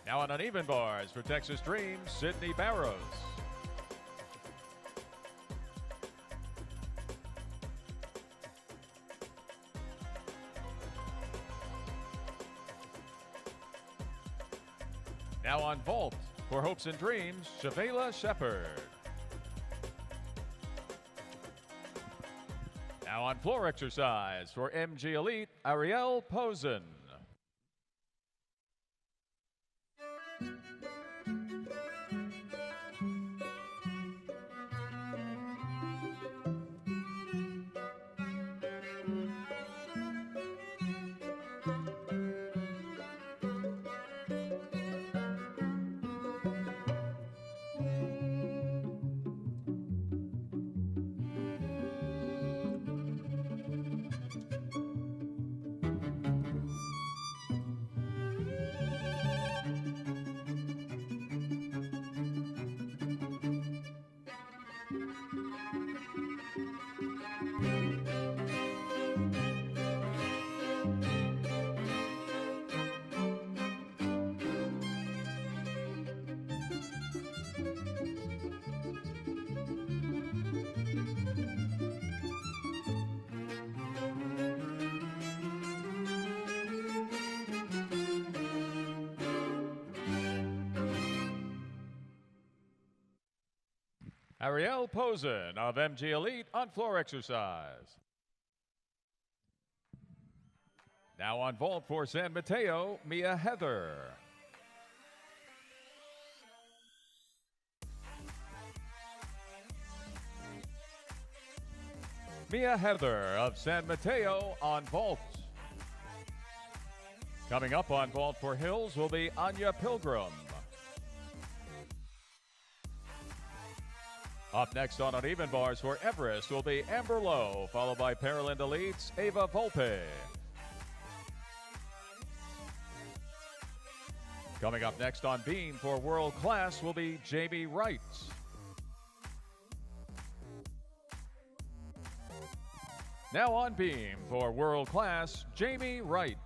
Now on uneven bars for Texas Dreams, Sydney Barrows. Now on vault for Hopes and Dreams, Shavela Shepard. Now on floor exercise for MG Elite, Ariel Posen. Ariel Posen of MG Elite on floor exercise. Now on vault for San Mateo, Mia Heather. Mia Heather of San Mateo on vault. Coming up on vault for Hills will be Anya Pilgrim. Up next on uneven bars for Everest will be Amber Lowe, followed by Paralympic Elites Ava Volpe. Coming up next on beam for World Class will be Jamie Wright. Now on beam for World Class, Jamie Wright.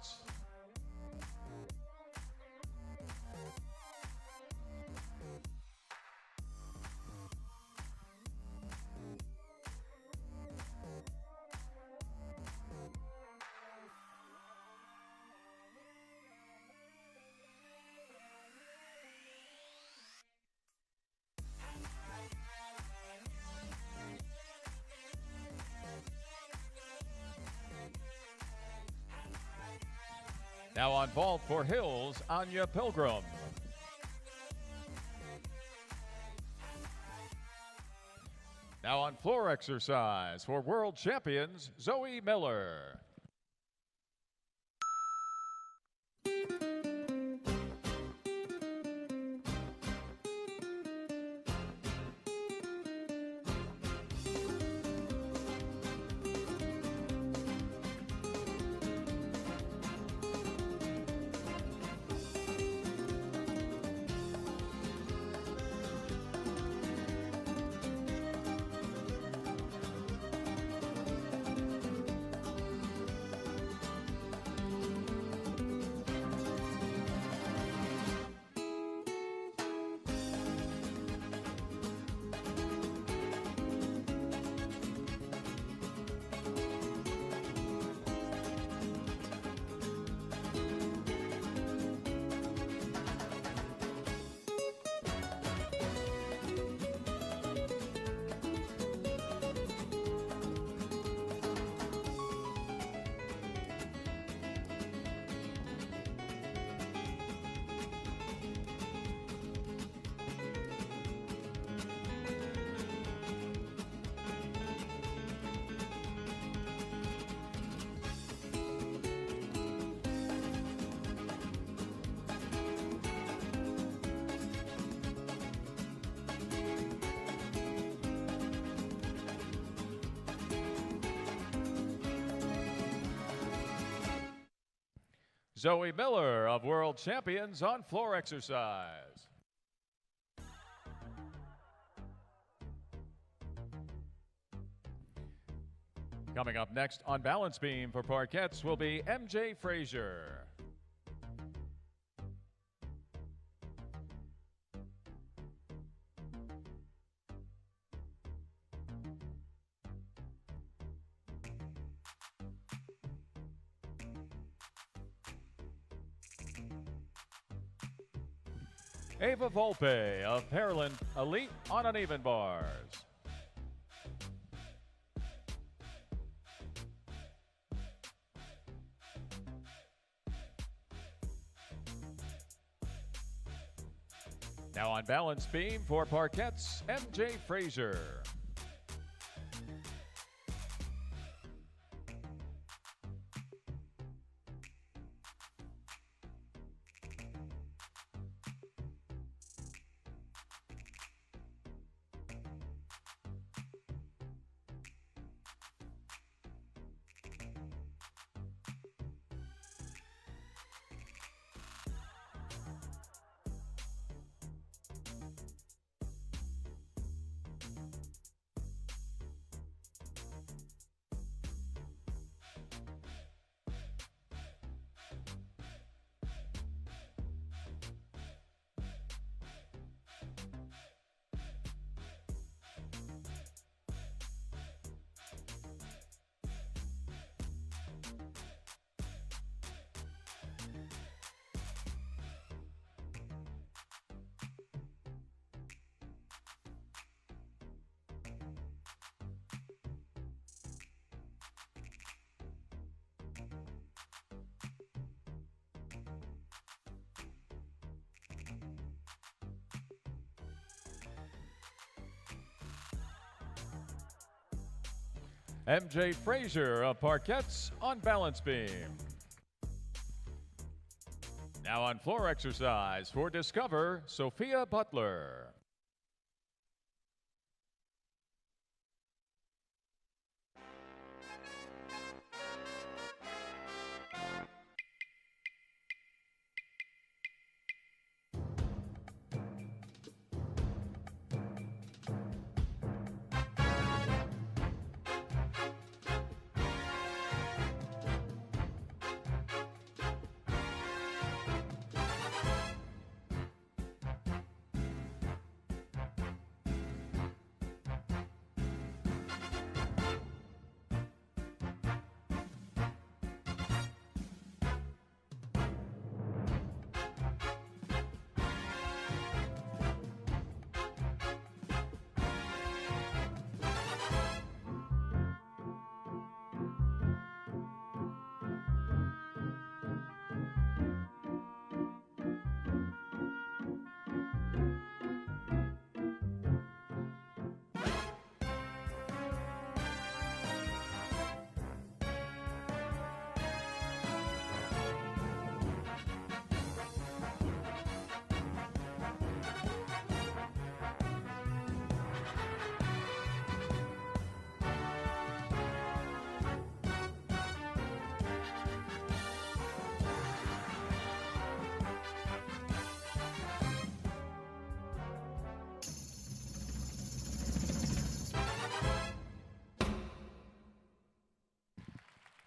Now on vault for Hills, Anya Pilgrim. Now on floor exercise for world champions, Zoe Miller. Zoe Miller of World Champions on Floor Exercise. Coming up next on balance beam for parkettes will be MJ Frazier. Ava Volpe of Pearland Elite on uneven bars. Now on balance beam for parkettes, MJ Frazier. MJ Frazier of parkettes on balance beam. Now on floor exercise for Discover, Sophia Butler.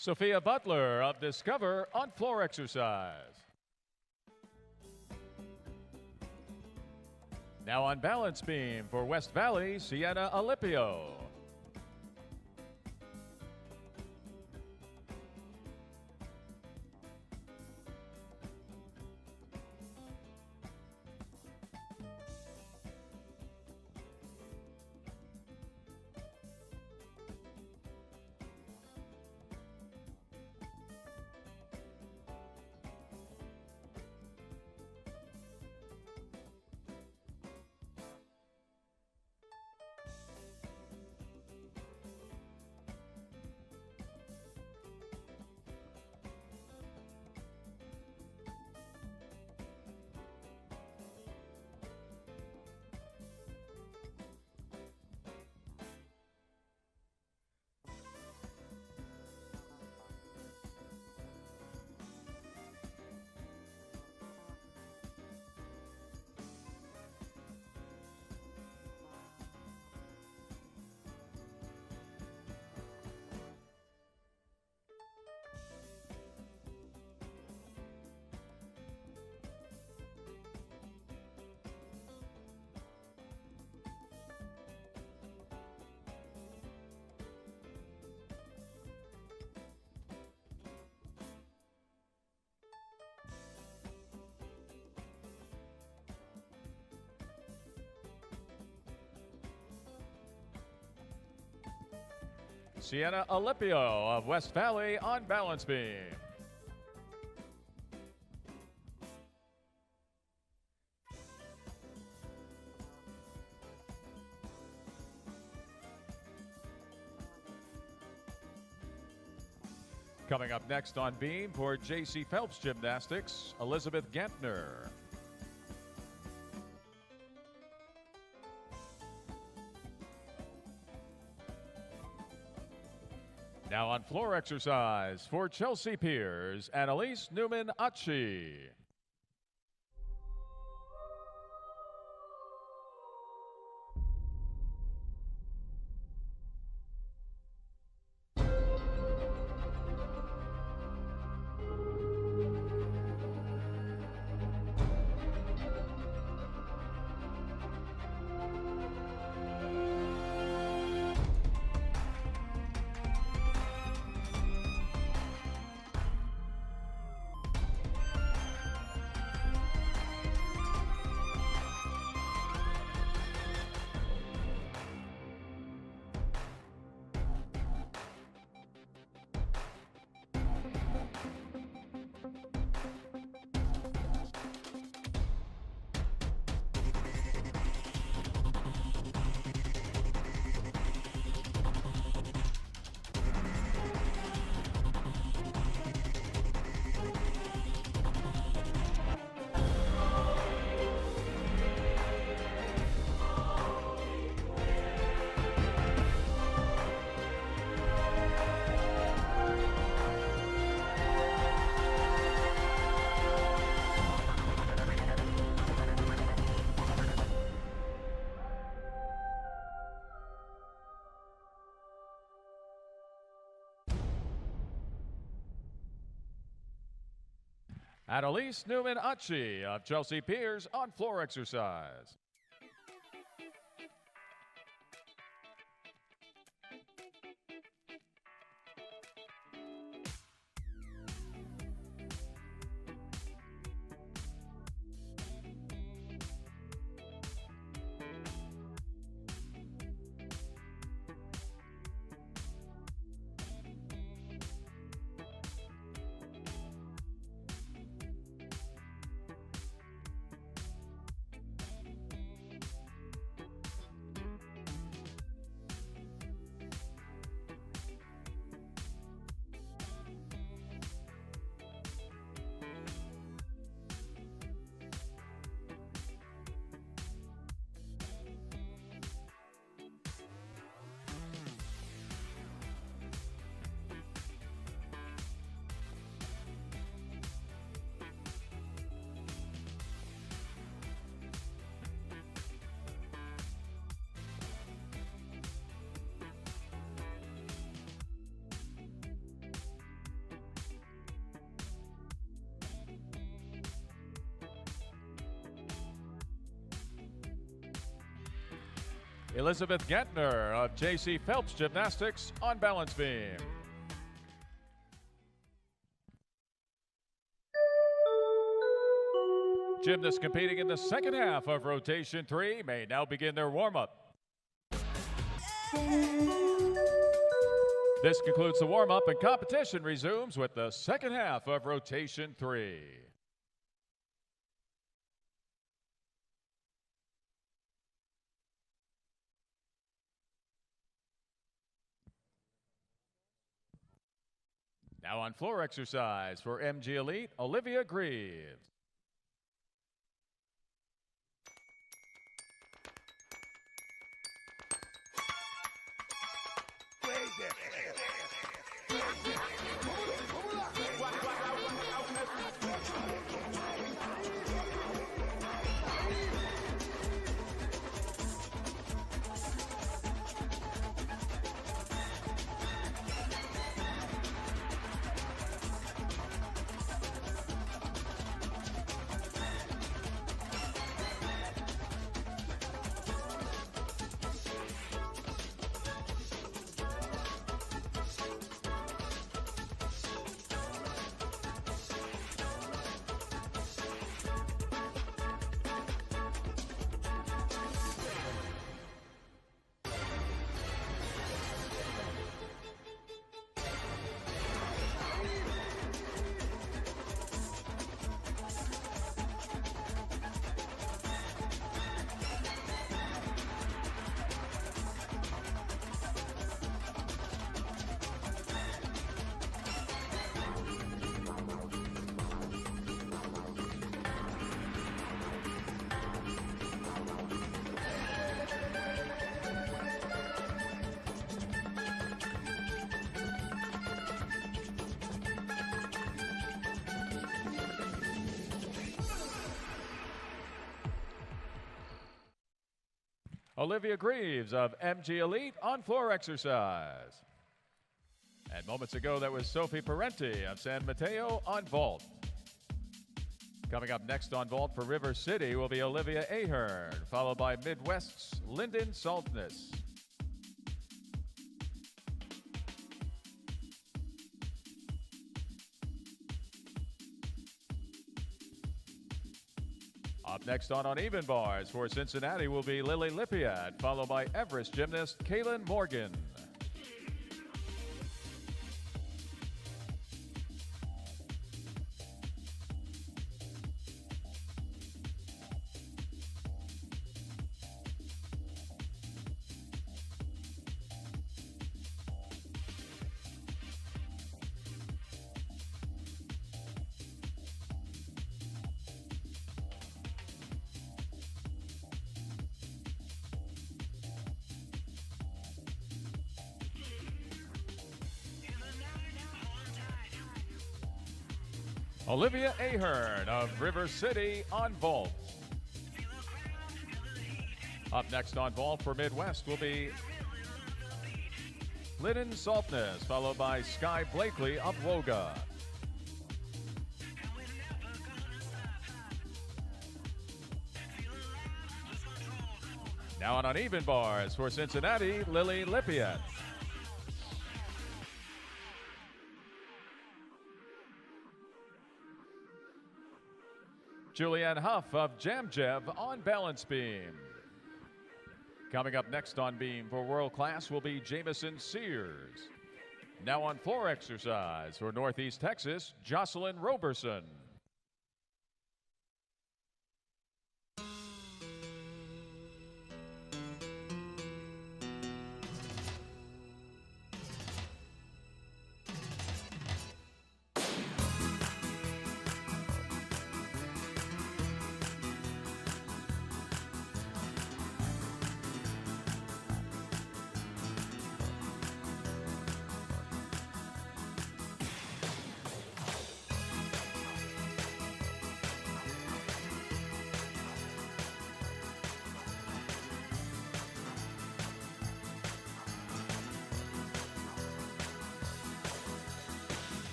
Sophia Butler of Discover on floor exercise. Now on balance beam for West Valley, Sienna Alipio. Sienna Alipio of West Valley on balance beam. Coming up next on beam for JC Phelps Gymnastics, Elizabeth Gantner. Now on floor exercise for Chelsea Piers and Elise Newman-Achi. And Elise Newman-Achi of Chelsea Piers on floor exercise. Elizabeth Gantner of JC Phelps Gymnastics on balance beam. Gymnasts competing in the second half of rotation 3 may now begin their warm-up. This concludes the warm-up, and competition resumes with the second half of rotation 3. Now on floor exercise for MG Elite, Olivia Greaves. Olivia Greaves of MG Elite on floor exercise. And moments ago, that was Sophie Parenti of San Mateo on vault. Coming up next on vault for River City will be Olivia Ahern, followed by Midwest's Lyndon Saltness. Up next on uneven bars for Cincinnati will be Lily Lippiat, followed by Everest gymnast Kaylin Morgan. Olivia Ahern of River City on vault. Up next on vault for Midwest will be Lyndon Saltness, followed by Sky Blakely of Woga. Now on uneven bars for Cincinnati, Lily Lippiat. Julianne Huff of Jamjev on balance beam. Coming up next on beam for world class will be Jamison Sears. Now on floor exercise for Northeast Texas, Jocelyn Roberson.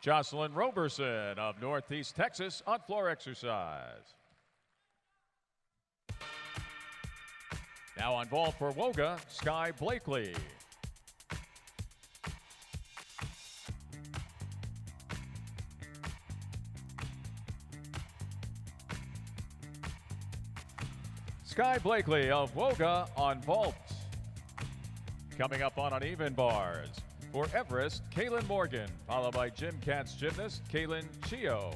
Jocelyn Roberson of Northeast Texas on floor exercise. Now on vault for Woga, Sky Blakely. Sky Blakely of Woga on vault. Coming up on uneven bars. For Everest, Kaylin Morgan, followed by Gym Cats gymnast Kaylin Chio.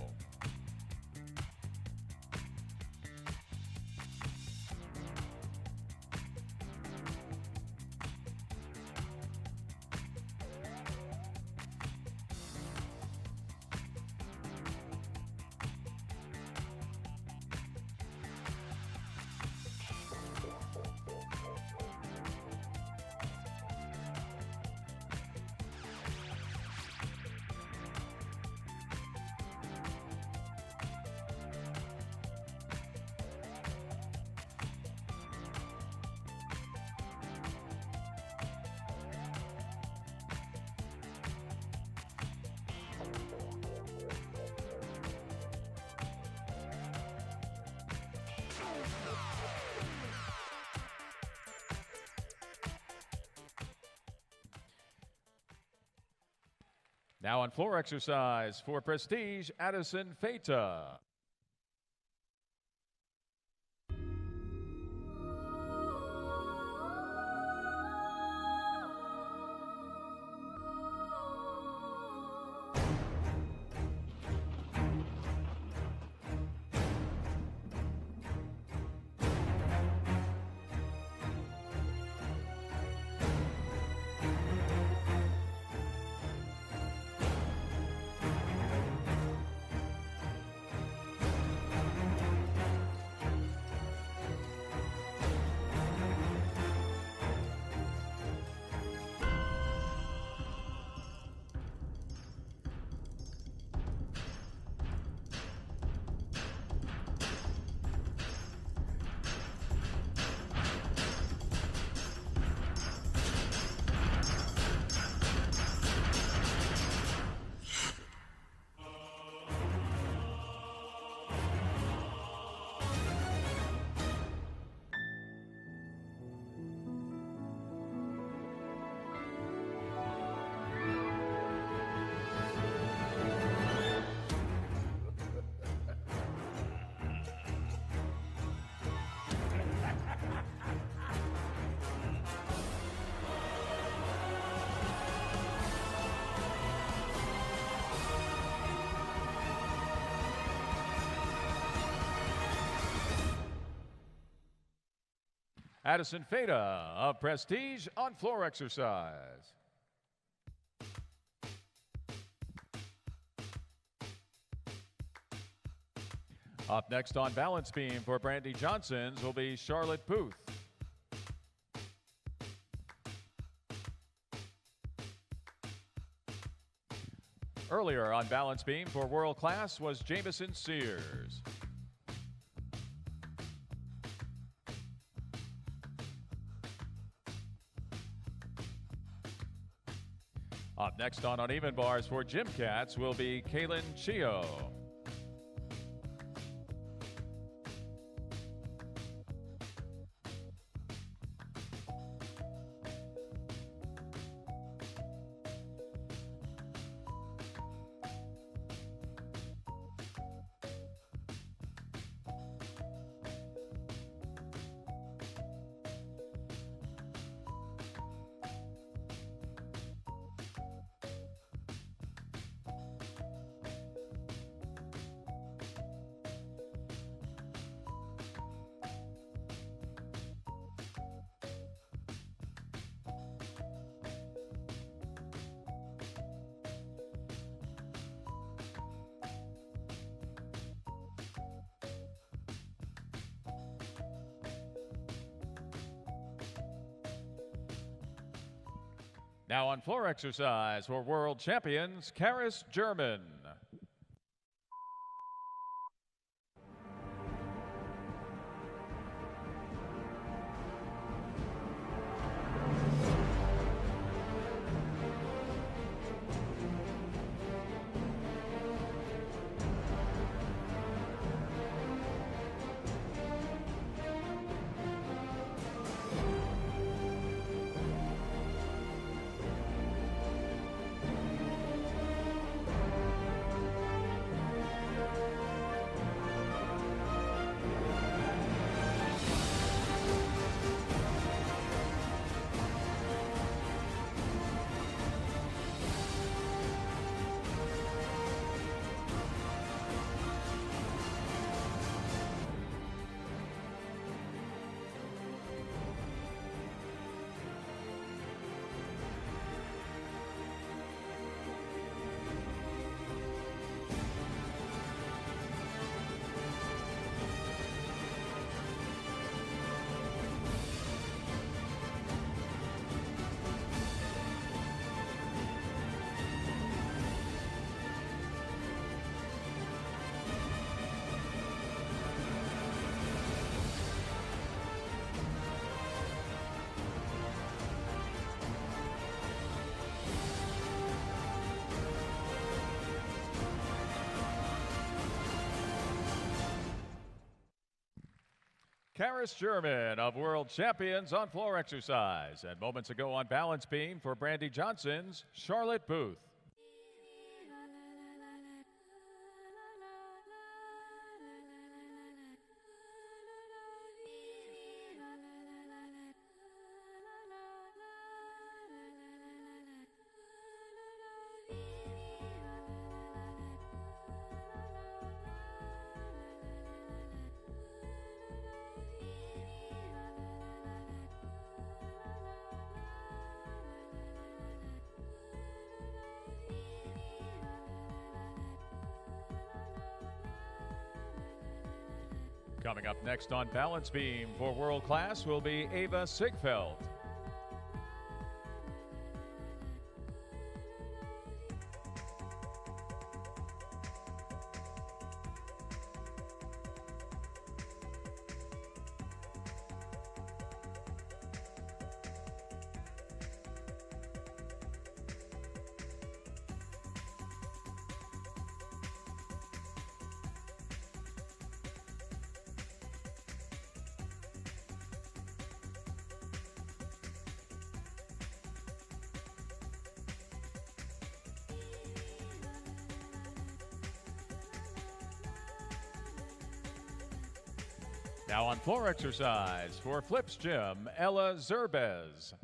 Now on floor exercise for Prestige, Addison Feta. Addison Feta of Prestige on floor exercise. Up next on balance beam for Brandy Johnson's will be Charlotte Booth. Earlier on balance beam for world class was Jamison Sears. Up next on uneven bars for Gym Cats will be Kaylin Chio. Now on floor exercise for world champions, Karis German. Karis German of world champions on floor exercise. And moments ago on balance beam for Brandy Johnson's Charlotte Booth. Coming up next on balance beam for world class will be Ava Sigfeld. Now on floor exercise for Flips Gym, Ella Zerbez.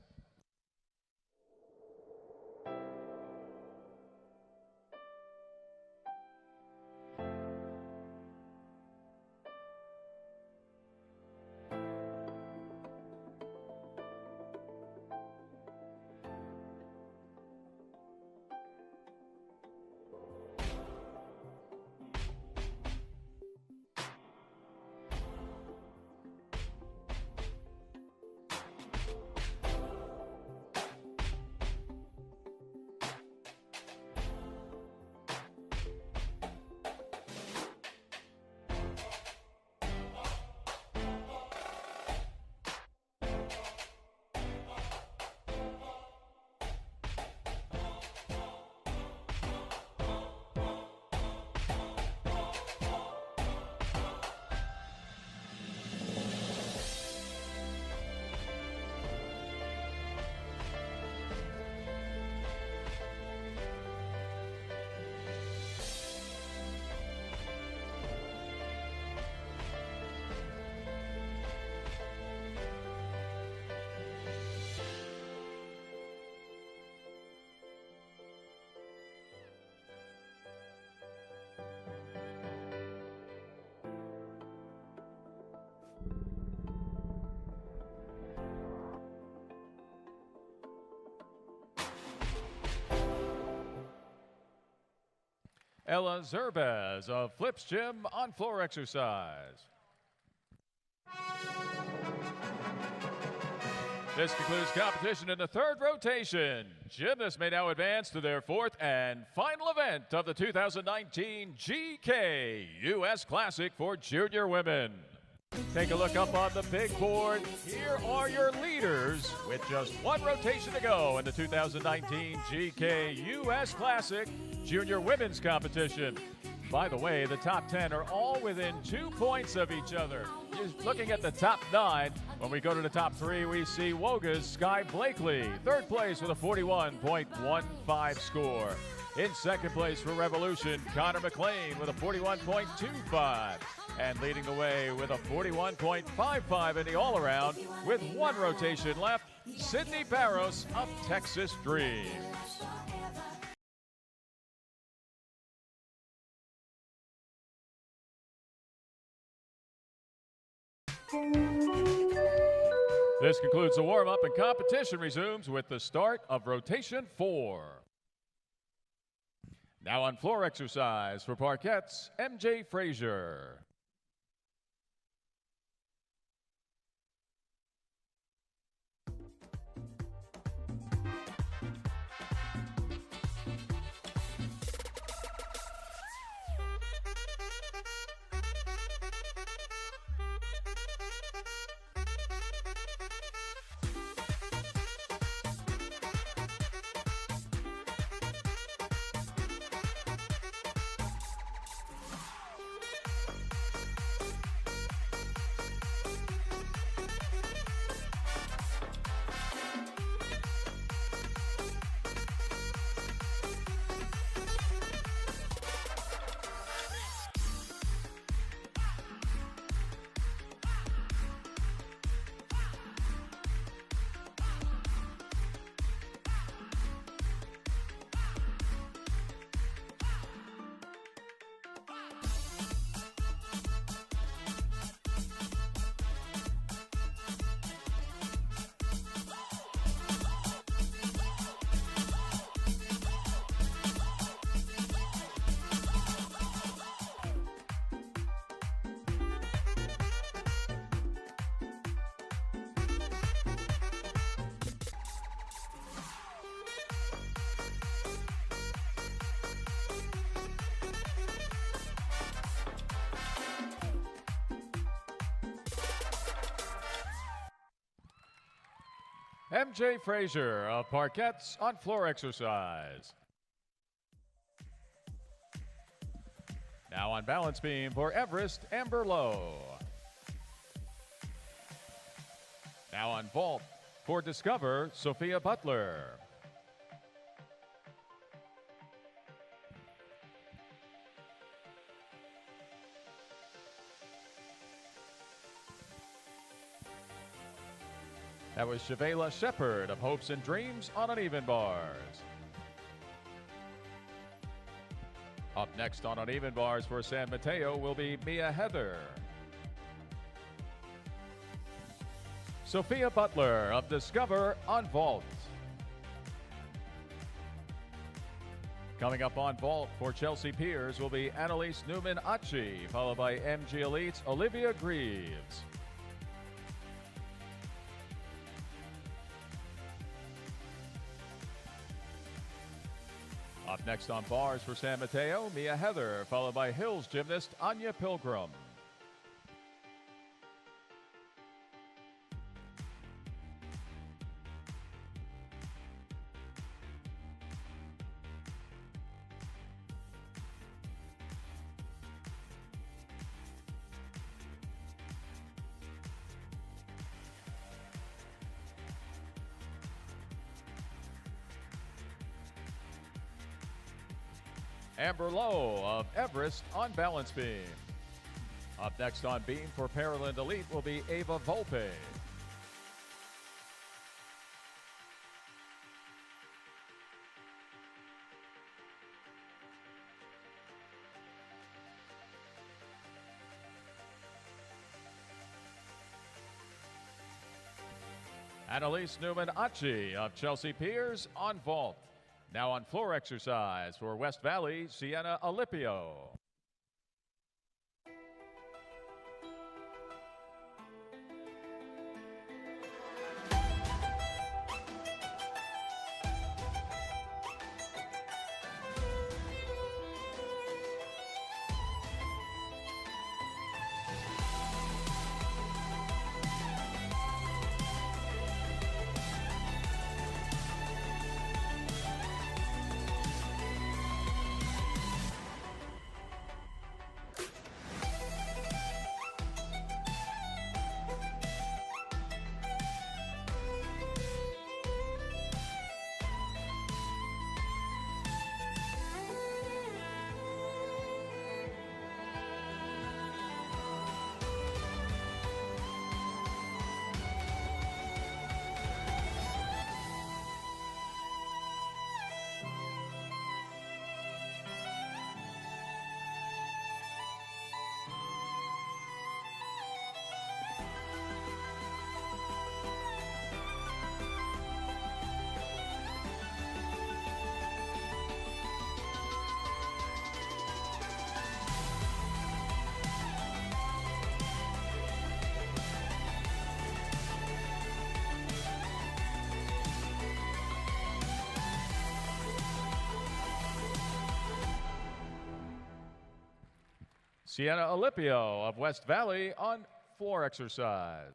Ella Zerbez of Flips Gym on floor exercise. This concludes competition in the third rotation. Gymnasts may now advance to their fourth and final event of the 2019 GK US Classic for junior women. Take a look up on the big board. Here are your leaders with just one rotation to go in the 2019 GK US Classic Junior Women's Competition. By the way, the top 10 are all within 2 points of each other. Just looking at the top 9, when we go to the top 3, we see Woga's Sky Blakely, third place with a 41.15 score. In second place for Revolution, Connor McLean with a 41.25. And leading the way with a 41.55 in the all-around with one rotation left, Sydney Barros of Texas Dreams. This concludes the warm-up, and competition resumes with the start of rotation 4. Now on floor exercise for parquets, MJ Frazier. MJ Frazier of parquets on floor exercise. Now on balance beam for Everest, Amber Lowe. Now on vault for Discover, Sophia Butler. That was Shavela Shepard of Hopes and Dreams on uneven bars. Up next on uneven bars for San Mateo will be Mia Heather. Sophia Butler of Discover on vault. Coming up on vault for Chelsea Piers will be Annalise Newman-Achi, followed by MG Elite's Olivia Greaves. Up next on bars for San Mateo, Mia Heather, followed by Hills gymnast Anya Pilgrim. Amber Lowe of Everest on balance beam. Up next on beam for Paralympic Elite will be Ava Volpe. Annalise Newman-Achi of Chelsea Piers on vault. Now on floor exercise for West Valley, Sienna Alipio. Sienna Alipio of West Valley on floor exercise.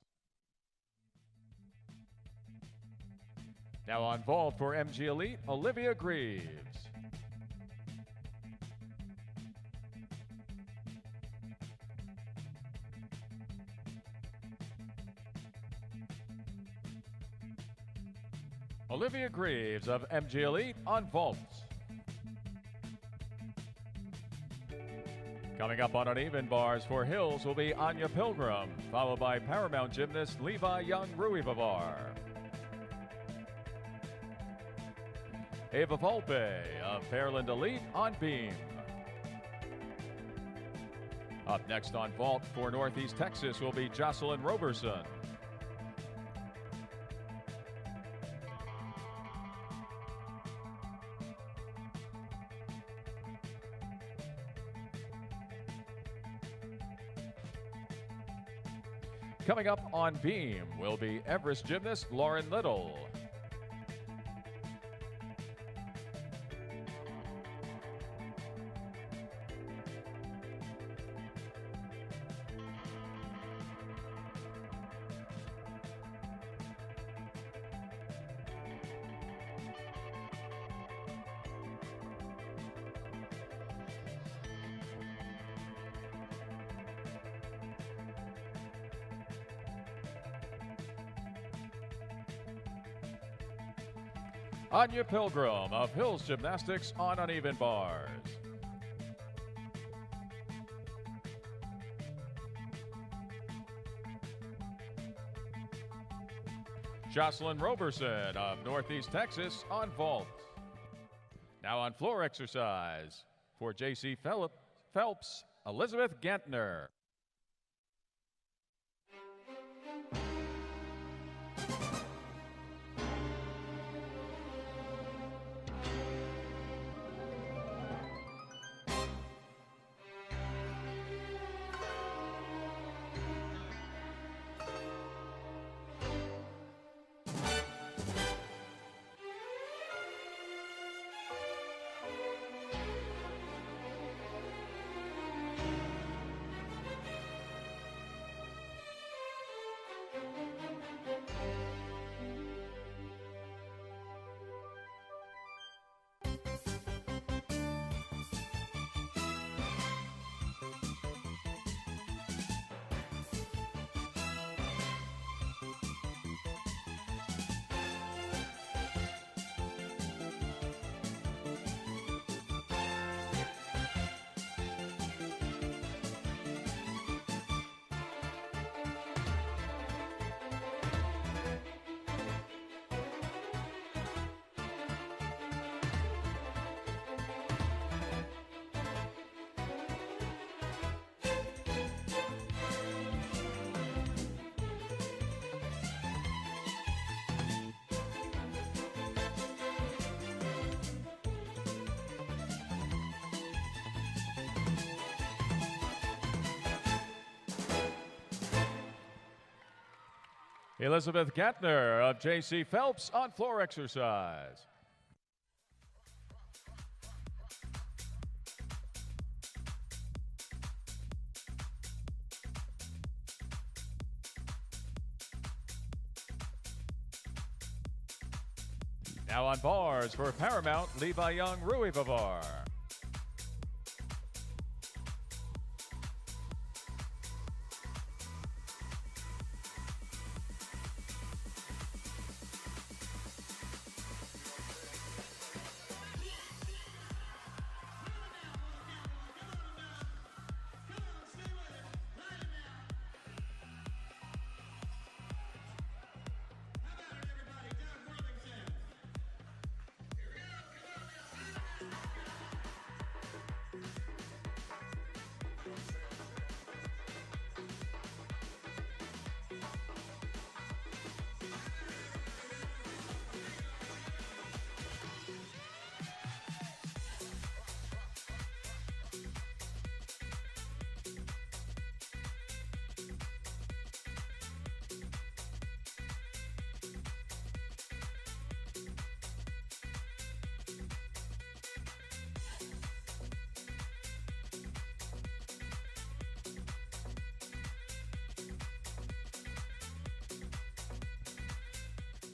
Now on vault for MG Elite, Olivia Greaves. Olivia Greaves of MG Elite on vault. Coming up on uneven bars for Hills will be Anya Pilgrim, followed by Paramount gymnast Levi Young-Ruivavar. Ava Volpe of Fairland Elite on beam. Up next on vault for Northeast Texas will be Jocelyn Roberson. Coming up on beam will be Everest gymnast Lauren Little. Anya Pilgrim of Hills Gymnastics on uneven bars. Jocelyn Roberson of Northeast Texas on vault. Now on floor exercise for J.C. Phelps, Elizabeth Gantner. Elizabeth Gantner of J.C. Phelps on floor exercise. Now on bars for Paramount, Levi Young, Rui Bavar.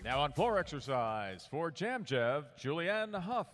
Now on floor exercise for Jamjev, Julianne Huff.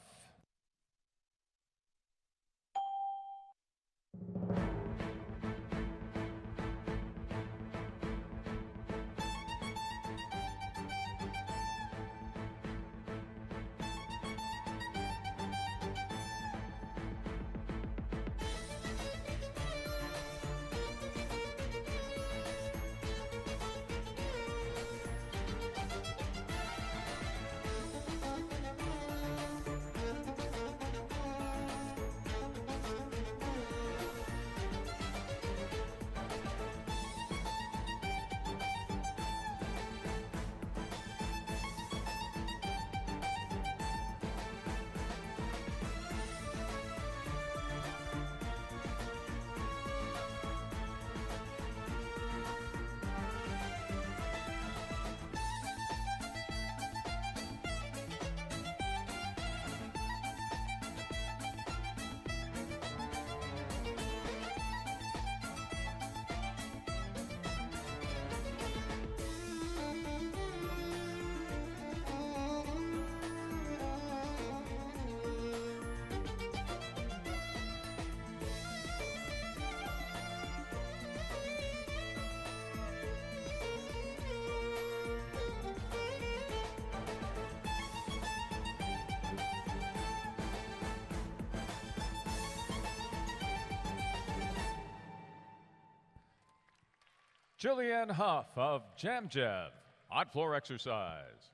Julianne Huff of Jamjev on floor exercise.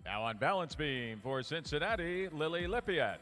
Now on balance beam for Cincinnati, Lily Lippiat.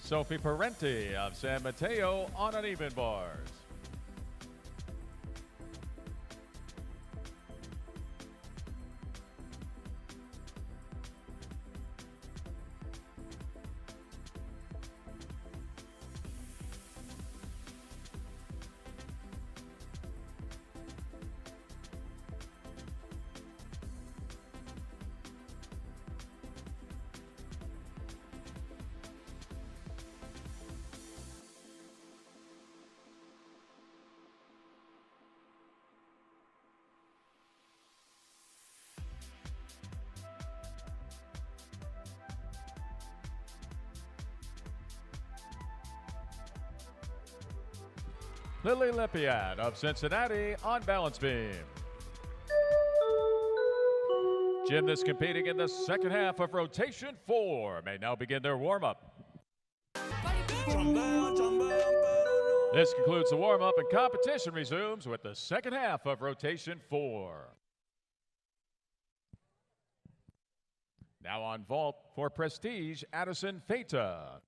Sophie Parenti of San Mateo on uneven bars. Lily Lippiat of Cincinnati on balance beam. Gymnasts competing in the second half of rotation 4 may now begin their warm-up. This concludes the warm-up, and competition resumes with the second half of rotation 4. Now on vault for Prestige, Addison Feta.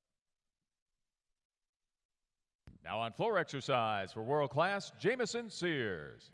Now on floor exercise for world class, Jamison Sears.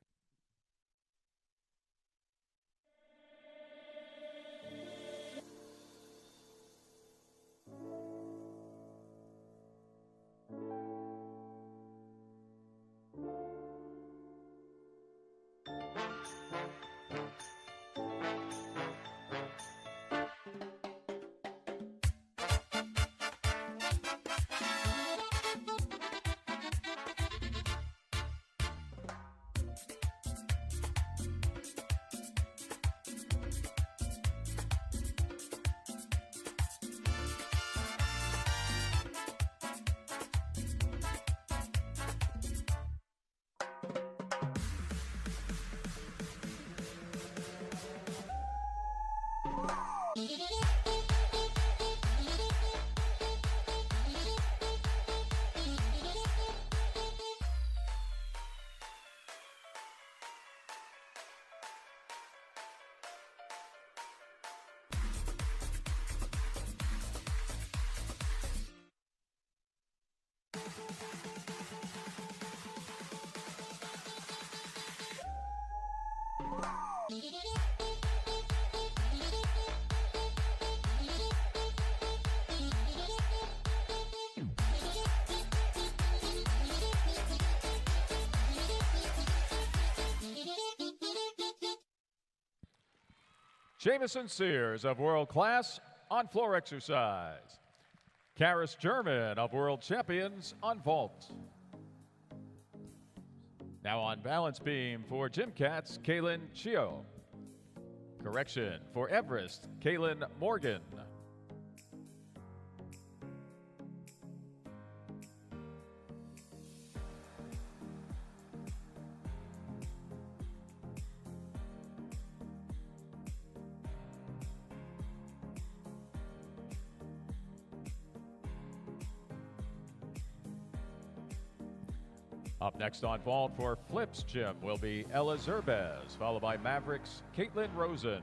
Jamison Sears of World Class on floor exercise. Karis German of World Champions on vault. Now on balance beam for Gym Cats, Kaylin Chio. Correction for Everest, Kaylin Morgan. Up next on vault for Flips Gym will be Ella Zerbez, followed by Mavericks, Caitlin Rosen.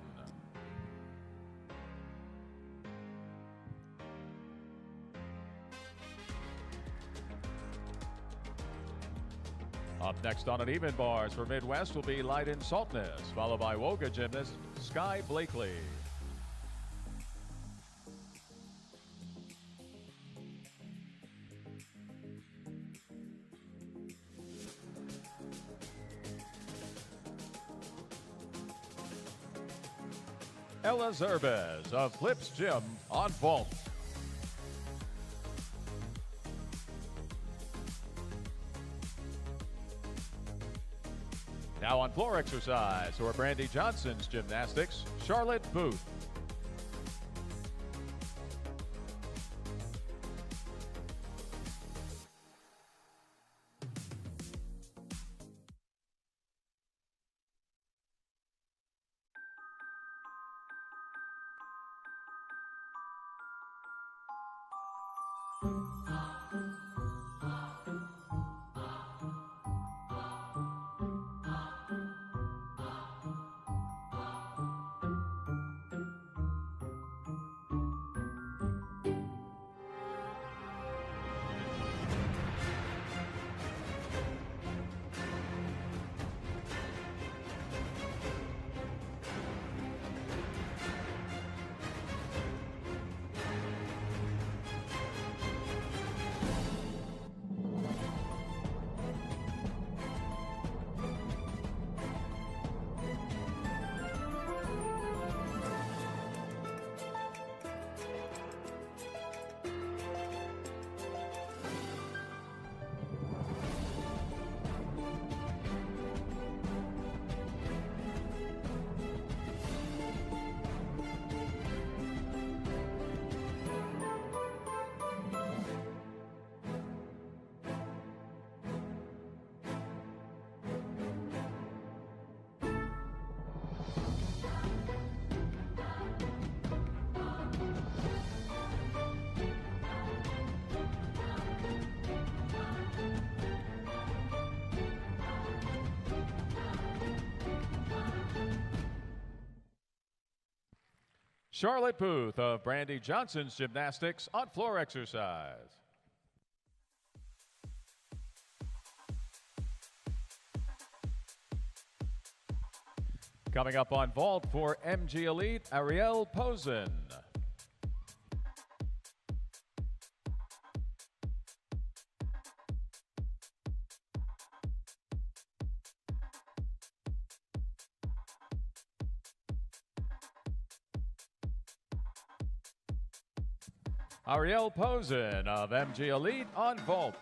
Up next on uneven bars for Midwest will be Leiden Saltness, followed by Woga gymnast Sky Blakely. Ella Zerbez of Flips Gym on vault. Now on floor exercise for Brandy Johnson's gymnastics, Charlotte Booth. Charlotte Booth of Brandy Johnson's Gymnastics on floor exercise. Coming up on vault for MG Elite, Ariel Posen. Ariel Posen of MG Elite on vault.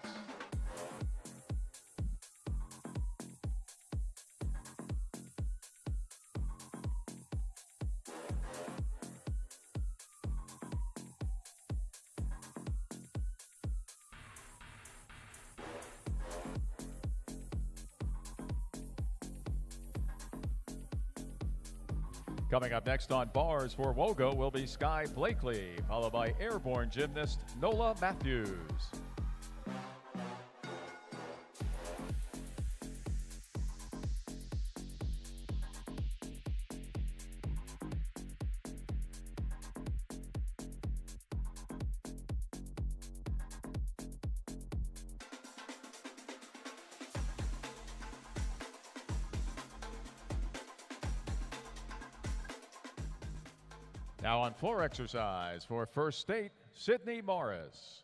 Coming up next on bars for Wogo will be Sky Blakely, followed by airborne gymnast Nola Matthews. Now on floor exercise for First State, Sydney Morris.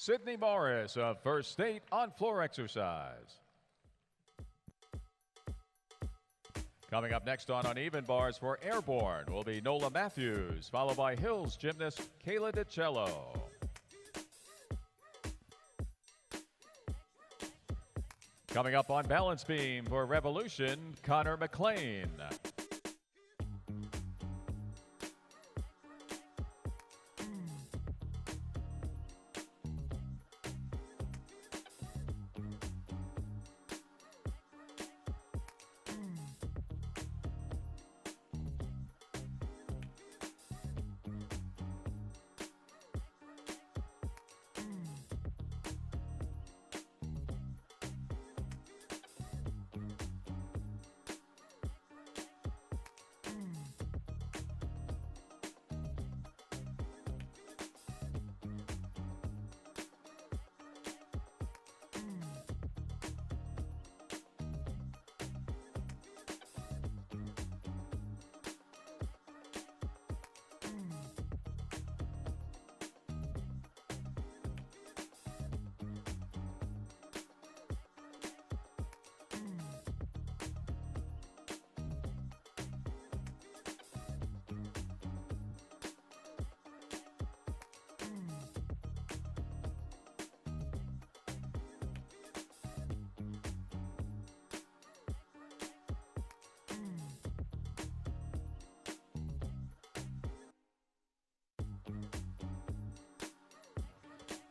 Sydney Morris of First State on floor exercise. Coming up next on uneven bars for airborne will be Nola Matthews, followed by Hills gymnast Kayla DiCello. Coming up on balance beam for Revolution, Connor McLean.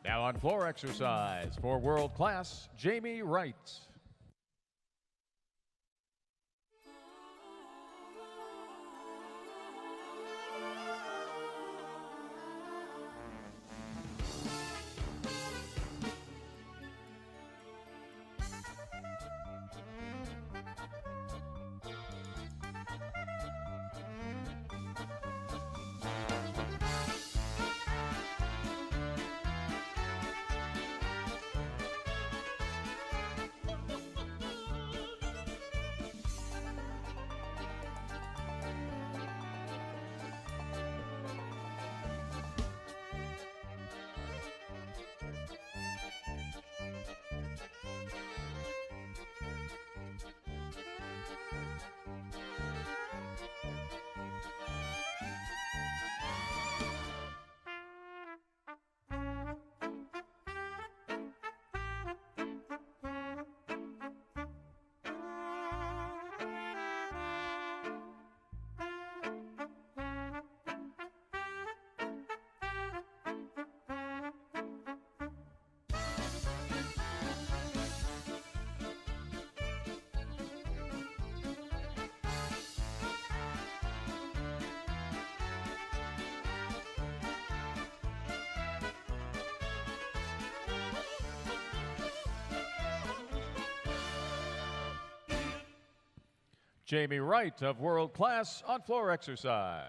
Now on floor exercise for world class, Jamie Wright. Jamie Wright of World Class on floor exercise.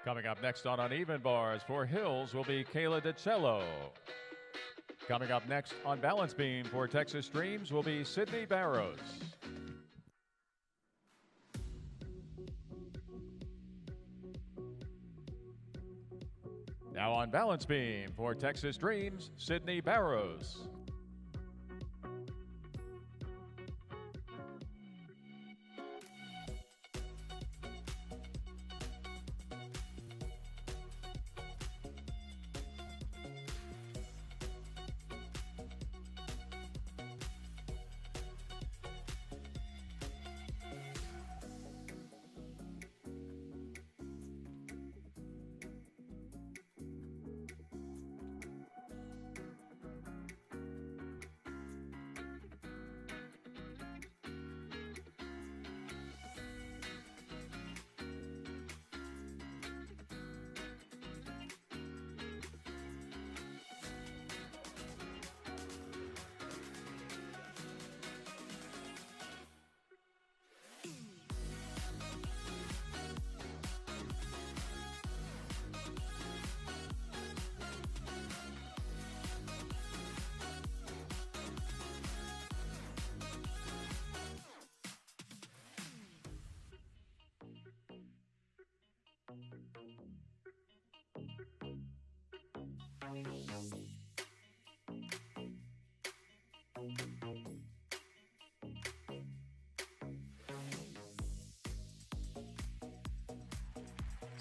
Coming up next on uneven bars for Hills will be Kayla DiCello. Coming up next on balance beam for Texas Dreams will be Sydney Barrows. Now on balance beam for Texas Dreams, Sydney Barrows.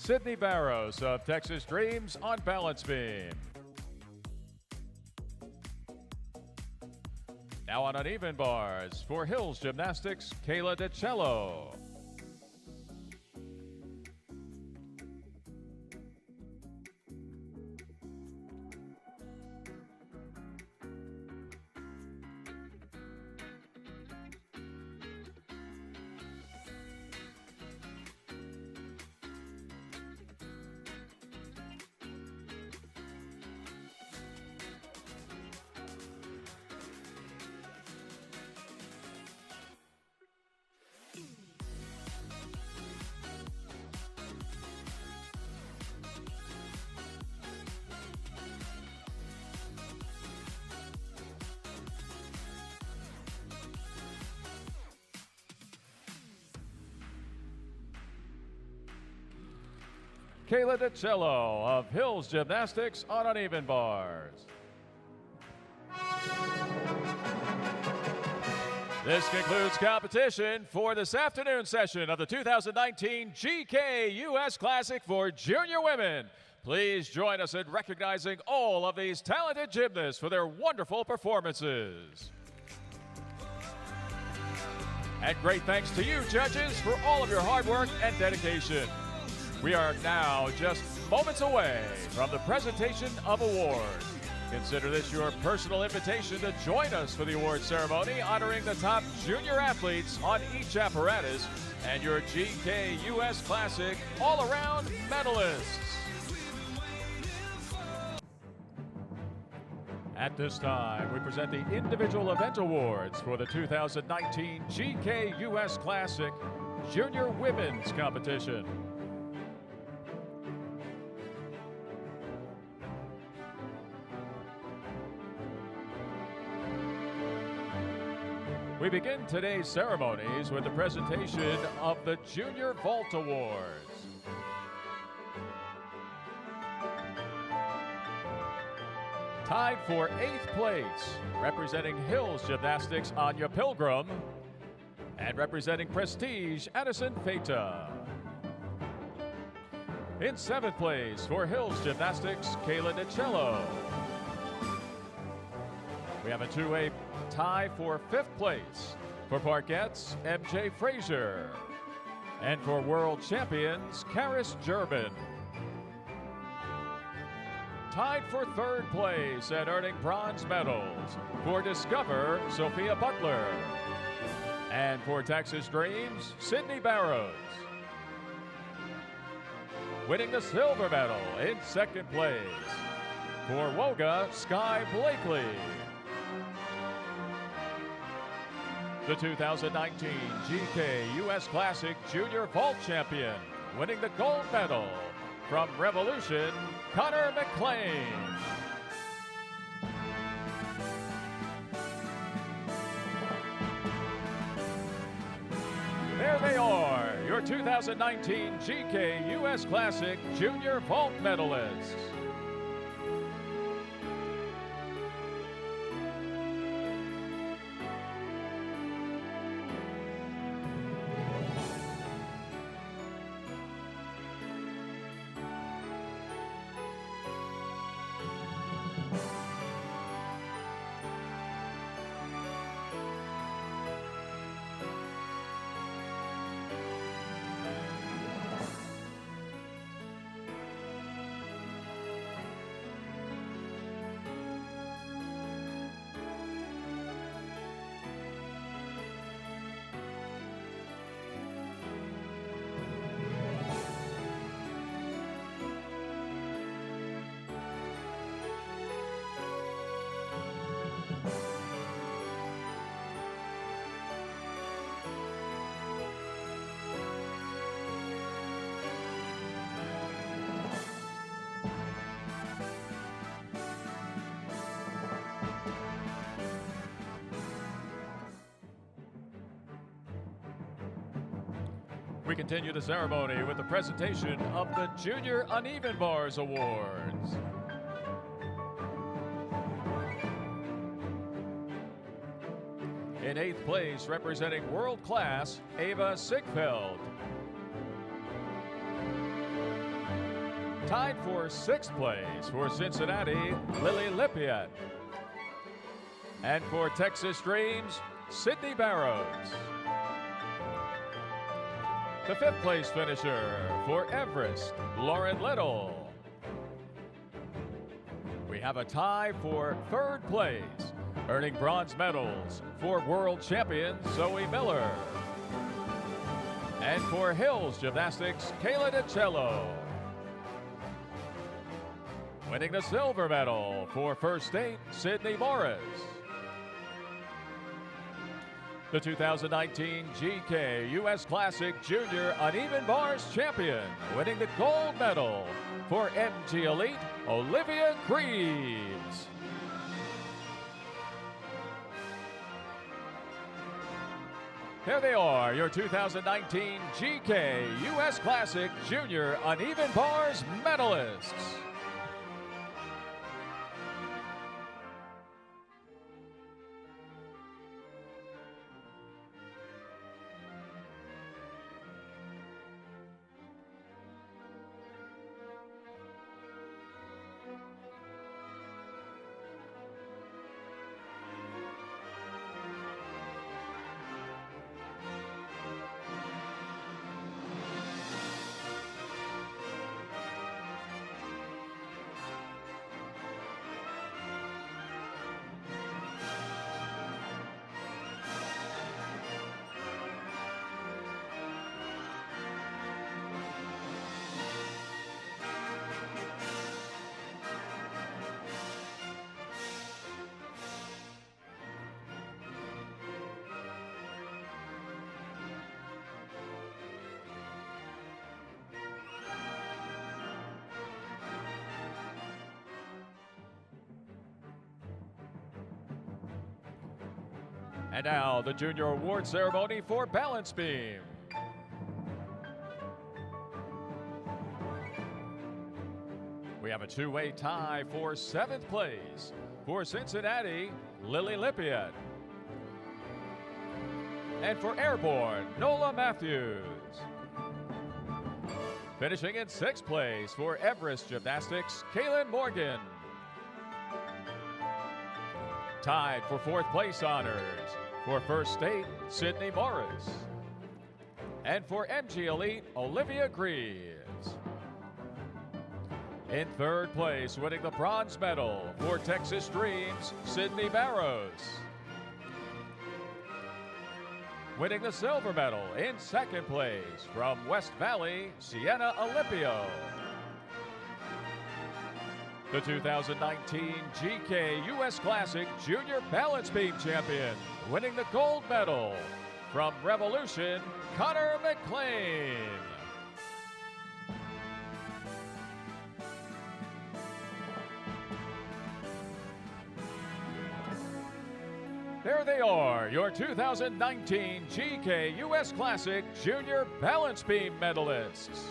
Sydney Barrows of Texas Dreams on balance beam. Now on uneven bars for Hills Gymnastics, Kayla DiCello. Kayla DiCello of Hills Gymnastics on uneven bars. This concludes competition for this afternoon session of the 2019 GK US Classic for Junior Women. Please join us in recognizing all of these talented gymnasts for their wonderful performances. And great thanks to you, judges, for all of your hard work and dedication. We are now just moments away from the presentation of awards. Consider this your personal invitation to join us for the award ceremony honoring the top junior athletes on each apparatus and your GK US Classic all-around medalists. At this time, we present the individual event awards for the 2019 GK US Classic Junior Women's Competition. We begin today's ceremonies with the presentation of the Junior Vault Awards. Tied for 8th place, representing Hills Gymnastics, Anya Pilgrim, and representing Prestige, Addison Feta. In 7th place for Hills Gymnastics, Kayla DiCello. We have a 2A tie for 5th place for Parkettes, MJ Frazier. And for world champions, Karis Gerben. Tied for 3rd place and earning bronze medals for Discover, Sophia Butler. And for Texas Dreams, Sydney Barrows. Winning the silver medal in 2nd place For Woga, Sky Blakely. The 2019 GK US Classic Junior Vault Champion, winning the gold medal. From Revolution, Connor McLean. There they are, your 2019 GK US Classic Junior Vault medalists. We continue the ceremony with the presentation of the Junior Uneven Bars Awards. In 8th place, representing world class, Ava Sigfeld. Tied for 6th place for Cincinnati, Lily Lippiet. And for Texas Dreams, Sydney Barrows. The 5th place finisher for Everest, Lauren Little. We have a tie for 3rd place, earning bronze medals for world champion Zoe Miller. And for Hills Gymnastics, Kayla DiCello. Winning the silver medal for First State, Sydney Morris. The 2019 GK US Classic Junior Uneven Bars Champion, winning the gold medal for MG Elite, Olivia Greaves. There they are, your 2019 GK US Classic Junior Uneven Bars medalists. And now the junior award ceremony for balance beam. We have a two-way tie for 7th place for Cincinnati, Lily Lippiet. And for Airborne, Nola Matthews. Finishing in 6th place for Everest Gymnastics, Kaylin Morgan. Tied for 4th place honors for First State, Sydney Morris. And for MG Elite, Olivia Greaves. In 3rd place, winning the bronze medal for Texas Dreams, Sydney Barrows. Winning the silver medal in 2nd place from West Valley, Sienna Olympio. the 2019 GK US Classic Junior Balance Beam champion, winning the gold medal from Revolution, Connor McLean. There they are, your 2019 GK US Classic Junior Balance Beam medalists.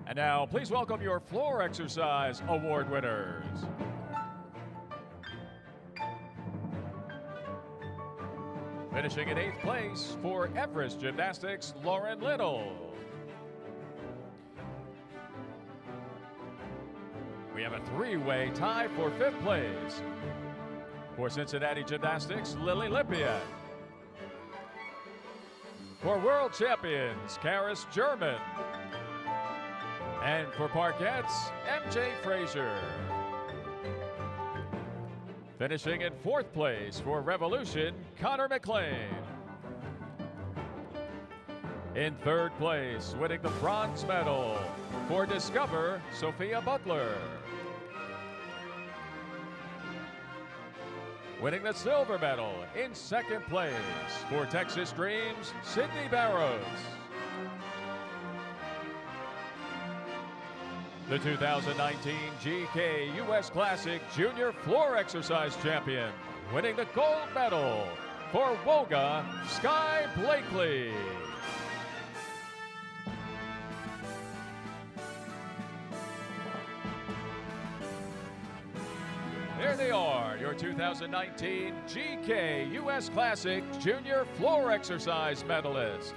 And now, please welcome your floor exercise award winners. Finishing in 8th place for Everest Gymnastics, Lauren Little. We have a 3-way tie for 5th place. For Cincinnati Gymnastics, Lily Lippian. For World Champions, Karis German. And for Parkettes, MJ Frazier. Finishing in 4th place for Revolution, Connor McLean. In 3rd place, winning the bronze medal for Discover, Sophia Butler. Winning the silver medal in 2nd place for Texas Dreams, Sydney Barrows. The 2019 GK US Classic Junior Floor Exercise Champion, winning the gold medal for Woga, Sky Blakely. There they are, your 2019 GK US Classic Junior Floor Exercise medalists.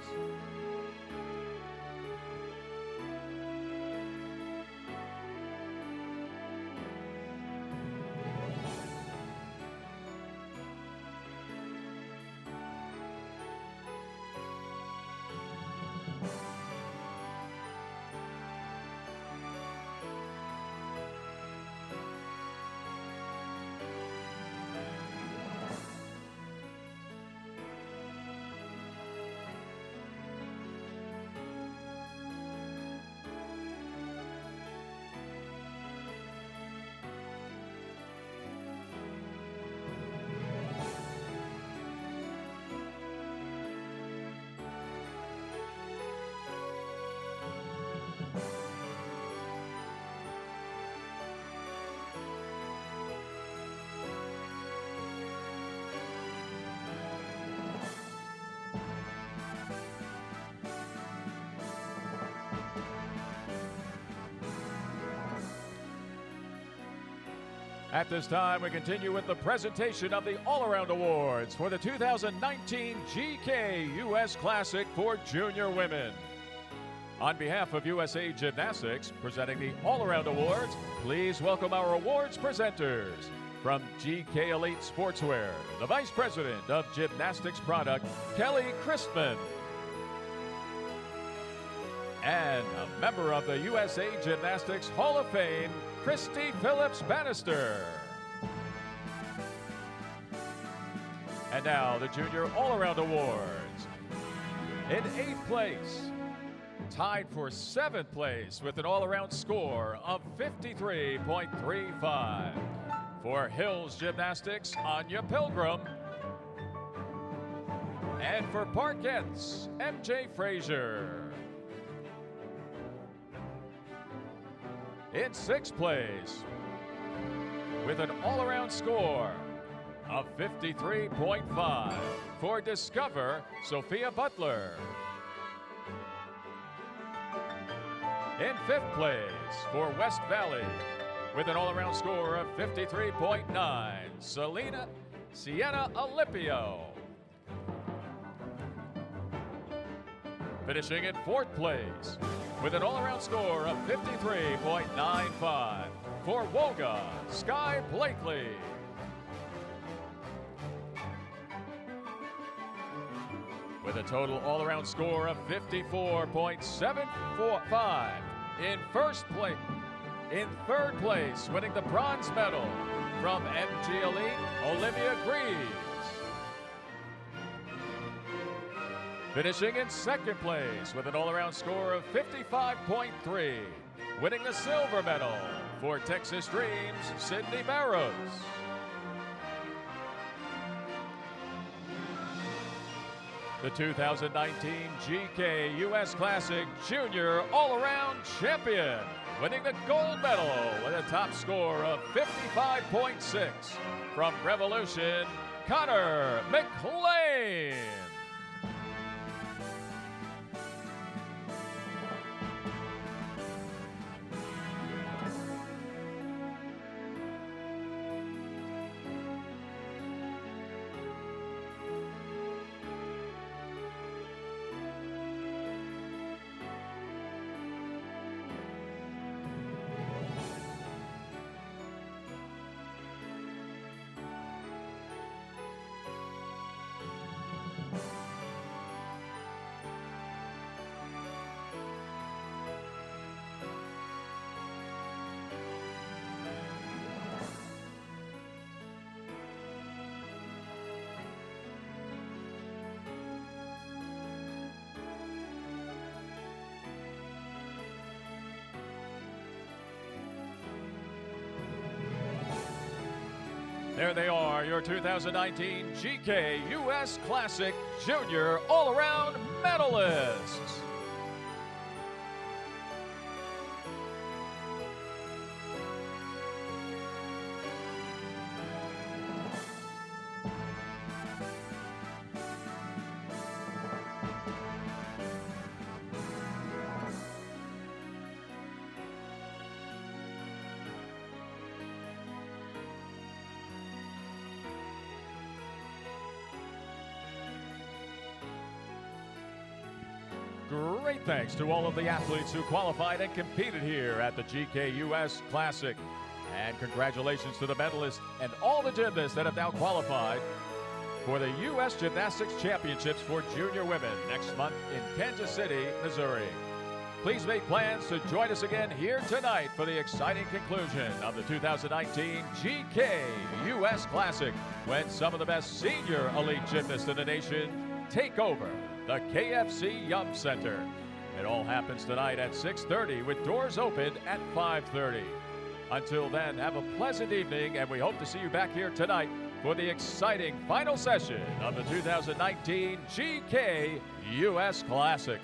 At this time, we continue with the presentation of the All-Around Awards for the 2019 GK US Classic for Junior Women. On behalf of USA Gymnastics, presenting the All-Around Awards, please welcome our awards presenters. From GK Elite Sportswear, the Vice President of Gymnastics Product, Kelly Christman. And a member of the USA Gymnastics Hall of Fame, Christy Phillips Bannister. And now the Junior All-Around Awards. In 8th place, tied for 7th place with an all-around score of 53.35. For Hills Gymnastics, Anya Pilgrim. And for Parkettes, MJ Frazier. In 6th place, with an all-around score of 53.5 for Discover, Sophia Butler. In 5th place for West Valley with an all-around score of 53.9, Sienna Alipio. Finishing in 4th place with an all-around score of 53.95 for Woga, Sky Blakely. With a total all-around score of 54.745 in 3rd place, winning the bronze medal from MG Elite, Olivia Greaves. Finishing in 2nd place with an all-around score of 55.3, winning the silver medal for Texas Dreams, Sydney Barrows. The 2019 GK US Classic Junior All-Around Champion, winning the gold medal with a top score of 55.6 from Revolution, Connor McLean. There they are, your 2019 GK US Classic Junior All-Around medalists. Great thanks to all of the athletes who qualified and competed here at the GK US Classic. And congratulations to the medalists and all the gymnasts that have now qualified for the US Gymnastics Championships for Junior Women next month in Kansas City, Missouri. Please make plans to join us again here tonight for the exciting conclusion of the 2019 GK US Classic, when some of the best senior elite gymnasts in the nation take over the KFC Yum Center. It all happens tonight at 6:30 with doors open at 5:30. Until then, have a pleasant evening, and we hope to see you back here tonight for the exciting final session of the 2019 GK US Classic.